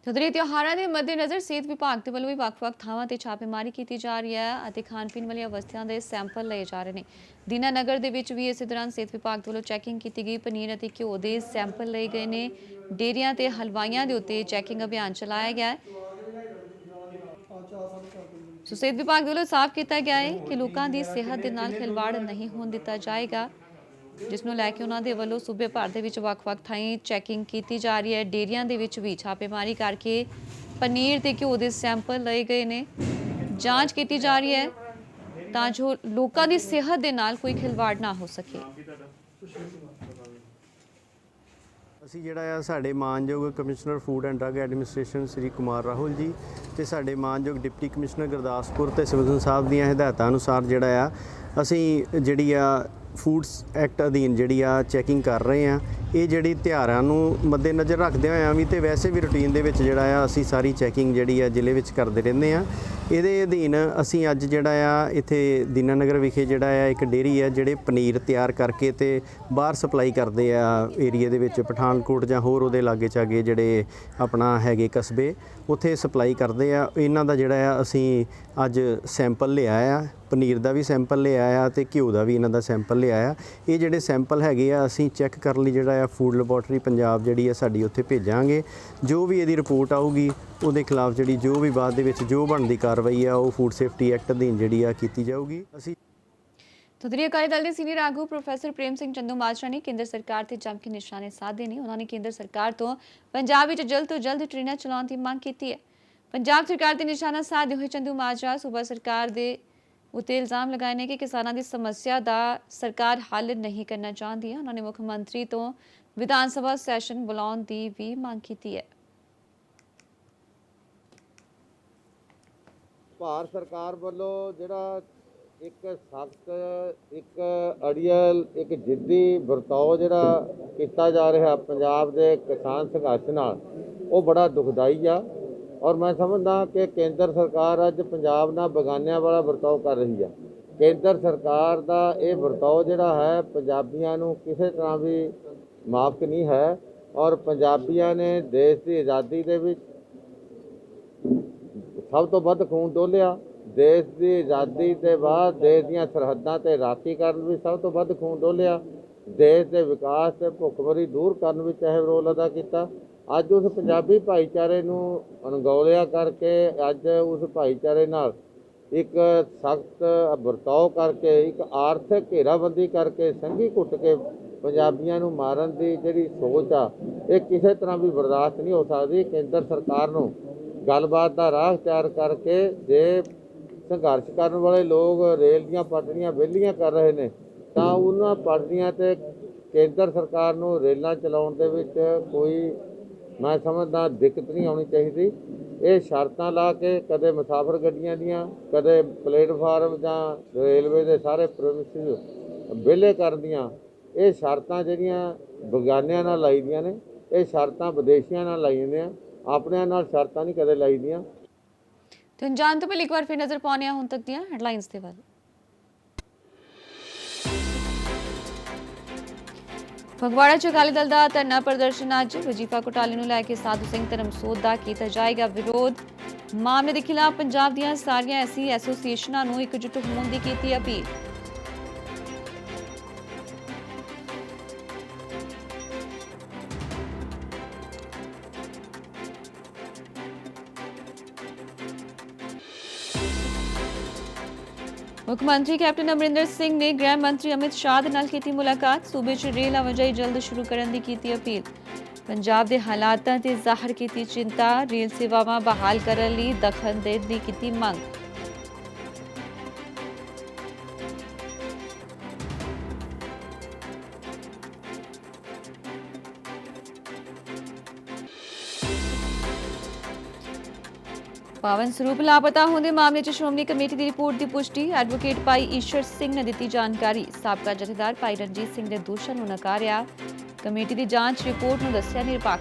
ਉਧਰ ਤਿਉਹਾਰਾਂ ਦੇ ਮੱਦੇਨਜ਼ਰ ਸਿਹਤ ਵਿਭਾਗ ਦੇ ਵੱਲੋਂ ਵੀ ਵੱਖ-ਵੱਖ ਥਾਵਾਂ ਤੇ ਛਾਪੇਮਾਰੀ ਕੀਤੀ ਜਾ ਰਹੀ ਹੈ ਅਤੇ ਖਾਣ ਪੀਣ ਵਾਲੀਆਂ ਵਸਤਾਂ ਦੇ ਸੈਂਪਲ ਲਏ ਜਾ ਰਹੇ ਨੇ। ਦੀਨਾਨਗਰ ਦੇ ਵਿੱਚ ਵੀ ਇਸੇ ਦੌਰਾਨ ਸਿਹਤ ਵਿਭਾਗ ਵੱਲੋਂ ਚੈਕਿੰਗ ਕੀਤੀ ਗਈ। ਪਨੀਰ ਅਤੇ ਘਿਓ ਦੇ ਸੈਂਪਲ ਲਏ ਗਏ ਨੇ। ਡੇਅਰੀਆਂ ਤੇ ਹਲਵਾਈਆਂ ਦੇ ਉੱਤੇ ਚੈਕਿੰਗ ਅਭਿਆਨ ਚਲਾਇਆ ਗਿਆ ਹੈ। ਸਿਹਤ ਵਿਭਾਗ ਵੱਲੋਂ ਸਾਫ਼ ਕੀਤਾ ਗਿਆ ਹੈ ਕਿ ਲੋਕਾਂ ਦੀ ਸਿਹਤ ਦੇ ਨਾਲ ਖਿਲਵਾੜ ਨਹੀਂ ਹੋਣ ਦਿੱਤਾ ਜਾਏਗਾ, ਜਿਸ ਨੂੰ ਲੈ ਕੇ ਉਹਨਾਂ ਦੇ ਵੱਲੋਂ ਸੂਬੇ ਭਰ ਦੇ ਵਿੱਚ ਵੱਖ-ਵੱਖ ਥਾਈਂ ਚੈਕਿੰਗ ਕੀਤੀ ਜਾ ਰਹੀ ਹੈ। ਡੇਅਰੀਆਂ ਦੇ ਵਿੱਚ ਵੀ ਛਾਪੇਮਾਰੀ ਕਰਕੇ ਪਨੀਰ ਤੇ ਘਿਓ ਦੇ ਸੈਂਪਲ ਲਏ ਗਏ ਨੇ। ਜਾਂਚ ਕੀਤੀ ਜਾ ਰਹੀ ਹੈ ਤਾਂ ਜੋ ਲੋਕਾਂ ਦੀ ਸਿਹਤ ਦੇ ਨਾਲ ਕੋਈ ਖਿਲਵਾੜ ਨਾ ਹੋ ਸਕੇ। ਅਸੀਂ ਜਿਹੜਾ ਆ ਸਾਡੇ ਮਾਨਯੋਗ commissioner food and drug administration Shri Kumar Rahul ji ਤੇ ਸਾਡੇ ਮਾਨਯੋਗ ਡਿਪਟੀ ਕਮਿਸ਼ਨਰ ਗੁਰਦਾਸਪੁਰ ਤੇ ਸਿਵਲ ਸਾਹਿਬ ਦੀਆਂ ਹਦਾਇਤਾਂ ਅਨੁਸਾਰ ਜਿਹੜਾ ਆ ਅਸੀਂ ਜਿਹੜੀ ਆ ਫੂਡਸ ਐਕਟ ਅਧੀਨ ਜਿਹੜੀ ਆ ਚੈਕਿੰਗ ਕਰ ਰਹੇ ਆ। ਇਹ ਜਿਹੜੀ ਤਿਉਹਾਰਾਂ ਨੂੰ ਮੱਦੇਨਜ਼ਰ ਰੱਖਦੇ ਹੋਇਆਂ ਵੀ ਤੇ ਵੈਸੇ ਵੀ ਰੂਟੀਨ ਦੇ ਵਿੱਚ ਜਿਹੜਾ ਆ ਅਸੀਂ ਸਾਰੀ ਚੈਕਿੰਗ ਜਿਹੜੀ ਆ ਜ਼ਿਲ੍ਹੇ ਵਿੱਚ ਕਰਦੇ ਰਹਿੰਦੇ ਆ। ਇਹਦੇ ਅਧੀਨ ਅਸੀਂ ਅੱਜ ਜਿਹੜਾ ਆ ਇੱਥੇ ਦੀਨਾਨਗਰ ਵਿਖੇ ਜਿਹੜਾ ਆ ਇੱਕ ਡੇਅਰੀ ਹੈ ਜਿਹੜੇ ਪਨੀਰ ਤਿਆਰ ਕਰਕੇ ਤੇ ਬਾਹਰ ਸਪਲਾਈ ਕਰਦੇ ਆ ਏਰੀਆ ਦੇ ਵਿੱਚ, ਪਠਾਨਕੋਟ ਜਾਂ ਹੋਰ ਉਹਦੇ ਲਾਗੇ ਚਾਗੇ ਜਿਹੜੇ ਆਪਣਾ ਹੈਗੇ ਕਸਬੇ, ਉੱਥੇ ਸਪਲਾਈ ਕਰਦੇ ਆ। ਇਹਨਾਂ ਦਾ ਜਿਹੜਾ ਆ ਅਸੀਂ ਅੱਜ ਸੈਂਪਲ ਲਿਆ ਆ, ਪਨੀਰ ਦਾ ਵੀ ਸੈਂਪਲ ਲਿਆ ਆ ਤੇ ਘਿਓ ਦਾ ਵੀ ਇਹਨਾਂ ਦਾ ਸੈਂਪਲ ਲਿਆ ਆ। ਇਹ ਜਿਹੜੇ ਸੈਂਪਲ ਹੈਗੇ ਆ ਅਸੀਂ ਚੈੱਕ ਕਰਨ ਲਈ ਜਿਹੜਾ ਆ ਫੂਡ ਲੈਬੋਰਟਰੀ ਪੰਜਾਬ ਜਿਹੜੀ ਆ ਸਾਡੀ ਉੱਥੇ ਭੇਜਾਂਗੇ। ਜੋ ਵੀ ਇਹਦੀ ਰਿਪੋਰਟ ਆਊਗੀ ਉਹਦੇ ਖਿਲਾਫ ਜਿਹੜੀ ਜੋ ਵੀ ਬਾਅਦ ਦੇ ਵਿੱਚ ਜੋ ਬਣਦੀ ਕਾਰਵਾਈ ਆ ਉਹ ਫੂਡ ਸੇਫਟੀ ਐਕਟ ਅਧੀਨ ਜਿਹੜੀ ਆ ਕੀਤੀ ਜਾਊਗੀ। ਅਸੀਂ ਉਧਰ ਅਕਾਲੀ ਦਲ ਦੇ ਸੀਨੀਅਰ ਆਗੂ ਪ੍ਰੋਫੈਸਰ ਪ੍ਰੇਮ ਸਿੰਘ ਚੰਦੂਮਾਜਰਾ ਨੇ ਕੇਂਦਰ ਸਰਕਾਰ ਤੇ ਜੰਮ ਕੇ ਨਿਸ਼ਾਨੇ ਸਾਧੇ ਨੇ। ਉਹਨਾਂ ਨੇ ਕੇਂਦਰ ਸਰਕਾਰ ਤੋਂ ਪੰਜਾਬ ਵਿੱਚ ਜਲਦ ਤੋਂ ਜਲਦ ਟ੍ਰੇਨਾਂ ਚਲਾਉਣ ਦੀ ਮੰਗ ਕੀਤੀ ਹੈ। ਪੰਜਾਬ ਸਰਕਾਰ ਤੇ ਨਿਸ਼ਾਨਾ ਸਾਧਦੇ ਹੋਏ ਚੰਦੂਮਾਜਰਾ ਸੂਬਾ ਸਰਕਾਰ ਦੇ ਉੱਤੇ ਇਲਜ਼ਾਮ ਲਗਾਏ ਨੇ ਕਿ ਕਿਸਾਨਾਂ ਦੀ ਸਮੱਸਿਆ ਦਾ ਸਰਕਾਰ ਹੱਲ ਨਹੀਂ ਕਰਨਾ ਚਾਹੁੰਦੀ ਹੈ। ਉਹਨਾਂ ਨੇ ਮੁੱਖ ਮੰਤਰੀ ਤੋਂ ਵਿਧਾਨ ਸਭਾ ਸੈਸ਼ਨ ਬੁਲਾਉਣ ਦੀ ਵੀ ਮੰਗ ਕੀਤੀ ਹੈ। ਭਾਰਤ ਸਰਕਾਰ ਵੱਲੋਂ ਜਿਹੜਾ ਇੱਕ ਸਖਤ, ਇੱਕ ਅੜੀਅਲ, ਇੱਕ ਜਿੱਦੀ ਵਰਤਾਓ ਜਿਹੜਾ ਕੀਤਾ ਜਾ ਰਿਹਾ ਪੰਜਾਬ ਦੇ ਕਿਸਾਨ ਸੰਘਰਸ਼ ਨਾਲ, ਉਹ ਬੜਾ ਦੁਖਦਾਈ ਆ। ਔਰ ਮੈਂ ਸਮਝਦਾ ਕਿ ਕੇਂਦਰ ਸਰਕਾਰ ਅੱਜ ਪੰਜਾਬ ਨਾਲ ਬਗਾਨਿਆਂ ਵਾਲਾ ਵਰਤਾਓ ਕਰ ਰਹੀ ਆ। ਕੇਂਦਰ ਸਰਕਾਰ ਦਾ ਇਹ ਵਰਤਾਓ ਜਿਹੜਾ ਹੈ ਪੰਜਾਬੀਆਂ ਨੂੰ ਕਿਸੇ ਤਰ੍ਹਾਂ ਵੀ ਮਾਫ ਨਹੀਂ ਹੈ। ਔਰ ਪੰਜਾਬੀਆਂ ਨੇ ਦੇਸ਼ ਦੀ ਆਜ਼ਾਦੀ ਦੇ ਵਿੱਚ ਸਭ ਤੋਂ ਵੱਧ ਖੂਨ ਡੋਲਿਆ। ਦੇਸ਼ ਦੀ ਆਜ਼ਾਦੀ ਦੇ ਬਾਅਦ ਦੇਸ਼ ਦੀਆਂ ਸਰਹੱਦਾਂ ਤੇ ਰਾਖੀ ਕਰਨ ਵਿੱਚ ਸਭ ਤੋਂ ਵੱਧ ਖੂਨ ਡੋਲਿਆ। ਦੇਸ਼ ਦੇ ਵਿਕਾਸ ਤੇ ਭੁੱਖਮਰੀ ਦੂਰ ਕਰਨ ਵਿੱਚ ਅਹਿਮ ਰੋਲ ਅਦਾ ਕੀਤਾ। ਅੱਜ ਉਸ ਪੰਜਾਬੀ ਭਾਈਚਾਰੇ ਨੂੰ ਅਣਗੌਲਿਆ ਕਰਕੇ, ਅੱਜ ਉਸ ਭਾਈਚਾਰੇ ਨਾਲ ਇੱਕ ਸਖਤ ਵਰਤਾਓ ਕਰਕੇ, ਇੱਕ ਆਰਥਿਕ ਘੇਰਾਬੰਦੀ ਕਰਕੇ, ਸੰਘੀ ਘੁੱਟ ਕੇ ਪੰਜਾਬੀਆਂ ਨੂੰ ਮਾਰਨ ਦੀ ਜਿਹੜੀ ਸੋਚ ਆ, ਇਹ ਕਿਸੇ ਤਰ੍ਹਾਂ ਵੀ ਬਰਦਾਸ਼ਤ ਨਹੀਂ ਹੋ ਸਕਦੀ। ਕੇਂਦਰ ਸਰਕਾਰ ਨੂੰ ਗੱਲਬਾਤ ਦਾ ਰਾਹ ਤਿਆਰ ਕਰਕੇ, ਜੇ ਸੰਘਰਸ਼ ਕਰਨ ਵਾਲੇ ਲੋਕ ਰੇਲ ਦੀਆਂ ਪਟੜੀਆਂ ਵਿਹਲੀਆਂ ਕਰ ਰਹੇ ਨੇ ਤਾਂ ਉਹਨਾਂ ਪਟੜੀਆਂ ਤੇ ਕੇਂਦਰ ਸਰਕਾਰ ਨੂੰ ਰੇਲਾਂ ਚਲਾਉਣ ਦੇ ਵਿੱਚ ਕੋਈ, ਮੈਂ ਸਮਝਦਾ, ਦਿੱਕਤ ਨਹੀਂ ਆਉਣੀ ਚਾਹੀਦੀ। ਇਹ ਸ਼ਰਤਾਂ ਲਾ ਕੇ ਕਦੇ ਮੁਸਾਫਰ ਗੱਡੀਆਂ ਦੀਆਂ, ਕਦੇ ਪਲੇਟਫਾਰਮ ਜਾਂ ਰੇਲਵੇ ਦੇ ਸਾਰੇ ਪ੍ਰੋਮਿਸਿਸ ਵਿਹਲੇ ਕਰਨ ਦੀਆਂ, ਇਹ ਸ਼ਰਤਾਂ ਜਿਹੜੀਆਂ ਬਗਾਨਿਆਂ ਨਾਲ ਲਾਈ ਦੀਆਂ ਨੇ, ਇਹ ਸ਼ਰਤਾਂ ਵਿਦੇਸ਼ੀਆਂ ਨਾਲ ਲਾਈ ਜਾਂਦੀਆਂ, ਆਪਣਿਆਂ ਨਾਲ ਸ਼ਰਤਾਂ ਨਹੀਂ ਕਦੇ ਲਾਈ ਦੀਆਂ। ਤੇ ਜਾਣ ਤੋਂ ਪਹਿਲਾਂ ਇੱਕ ਵਾਰ ਫਿਰ ਨਜ਼ਰ ਪਾਉਂਦੇ ਹਾਂ ਹੁਣ ਤੱਕ ਦੀਆਂ ਹੈਡਲਾਈਨਸ ਦੇ ਵੱਲ। ਫਗਵਾੜਾ 'ਚ ਅਕਾਲੀ ਦਲ ਦਾ ਧਰਨਾ ਪ੍ਰਦਰਸ਼ਨ ਅੱਜ। ਵਜੀਫਾ ਘੁਟਾਲੇ ਨੂੰ ਲੈ ਕੇ ਸਾਧੂ ਸਿੰਘ ਧਰਮਸੋਤ ਦਾ ਕੀਤਾ ਜਾਏਗਾ ਵਿਰੋਧ। ਮਾਮਲੇ ਦੇ ਖਿਲਾਫ ਪੰਜਾਬ ਦੀਆਂ ਸਾਰੀਆਂ ਐਸੀ ਐਸੋਸੀਏਸ਼ਨਾਂ ਨੂੰ ਇਕਜੁੱਟ ਹੋਣ ਦੀ ਕੀਤੀ ਅਪੀਲ। ਮੁੱਖ ਮੰਤਰੀ ਕੈਪਟਨ ਅਮਰਿੰਦਰ ਸਿੰਘ ਨੇ ਗ੍ਰਹਿ ਮੰਤਰੀ ਅਮਿਤ ਸ਼ਾਹ ਦੇ ਨਾਲ ਕੀਤੀ ਮੁਲਾਕਾਤ। ਸੂਬੇ 'ਚ ਰੇਲ ਆਵਾਜਾਈ ਜਲਦ ਸ਼ੁਰੂ ਕਰਨ ਦੀ ਕੀਤੀ ਅਪੀਲ। ਪੰਜਾਬ ਦੇ ਹਾਲਾਤਾਂ ਤੇ ਜ਼ਾਹਰ ਕੀਤੀ ਚਿੰਤਾ। ਰੇਲ ਸੇਵਾਵਾਂ ਬਹਾਲ ਕਰਨ ਲਈ ਦਖਲ ਦੇਣ ਦੀ ਕੀਤੀ ਮੰਗ। ਪਾਵਨ ਸਰੂਪ ਲਾਪਤਾ ਹੋਣ ਦੇ ਮਾਮਲੇ 'ਚ ਸ਼੍ਰੋਮਣੀ ਕਮੇਟੀ ਦੀ ਰਿਪੋਰਟ ਦੀ ਪੁਸ਼ਟੀ। ਐਡਵੋਕੇਟ ਭਾਈ ਈਸ਼ਰ ਸਿੰਘ ਨੇ ਦਿੱਤੀ ਜਾਣਕਾਰੀ। ਸਾਬਕਾ ਜਥੇਦਾਰ ਭਾਈ ਰਣਜੀਤ ਸਿੰਘ ਦੇ ਦੋਸ਼ਾਂ ਨੂੰ ਨਕਾਰਿਆ। ਕਮੇਟੀ ਦੀ ਜਾਂਚ ਰਿਪੋਰਟ ਨੂੰ ਦੱਸਿਆ ਨਿਰਪੱਖ।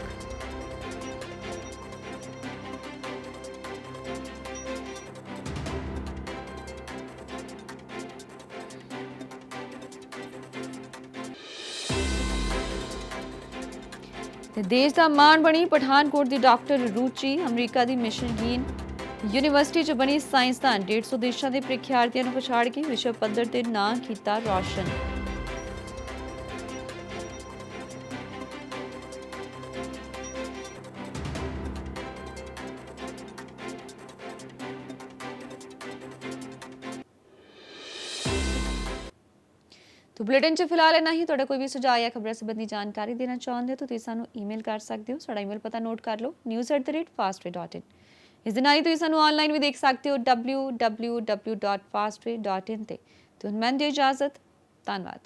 ਤੇ ਦੇਸ਼ ਦਾ ਮਾਣ ਬਣੀ ਪਠਾਨਕੋਟ ਦੀ ਡਾਕਟਰ ਰੂਚੀ। ਅਮਰੀਕਾ ਦੀ ਮਿਸ਼ਨਗੀਨ ਯੂਨੀਵਰਸਿਟੀ 'ਚ ਬਣੀ ਸਾਇੰਸਦਾਨ। 150 ਦੇਸ਼ਾਂ ਦੇ ਪ੍ਰੀਖਿਆਰਥੀਆਂ ਨੂੰ ਪਛਾੜ ਕੇ ਵਿਸ਼ਵ ਪੱਧਰ ਤੇ ਨਾਂ ਕੀਤਾ ਰੌਸ਼ਨ। तो बुलेटिन च फिलहाल इन्ना ही। तुहाडा कोई भी सुझाव या खबर संबंधी जानकारी देना चाहते हो तो तुसीं सानूं ईमेल कर सकते हो। साडा ईमेल पता नोट कर लो news@fastway.in। इस दे नाल ही तुसीं सानूं ऑनलाइन भी देख सकते हो www.fastway.in ते। तो हुण मैं दिओ इजाजत। धन्नवाद।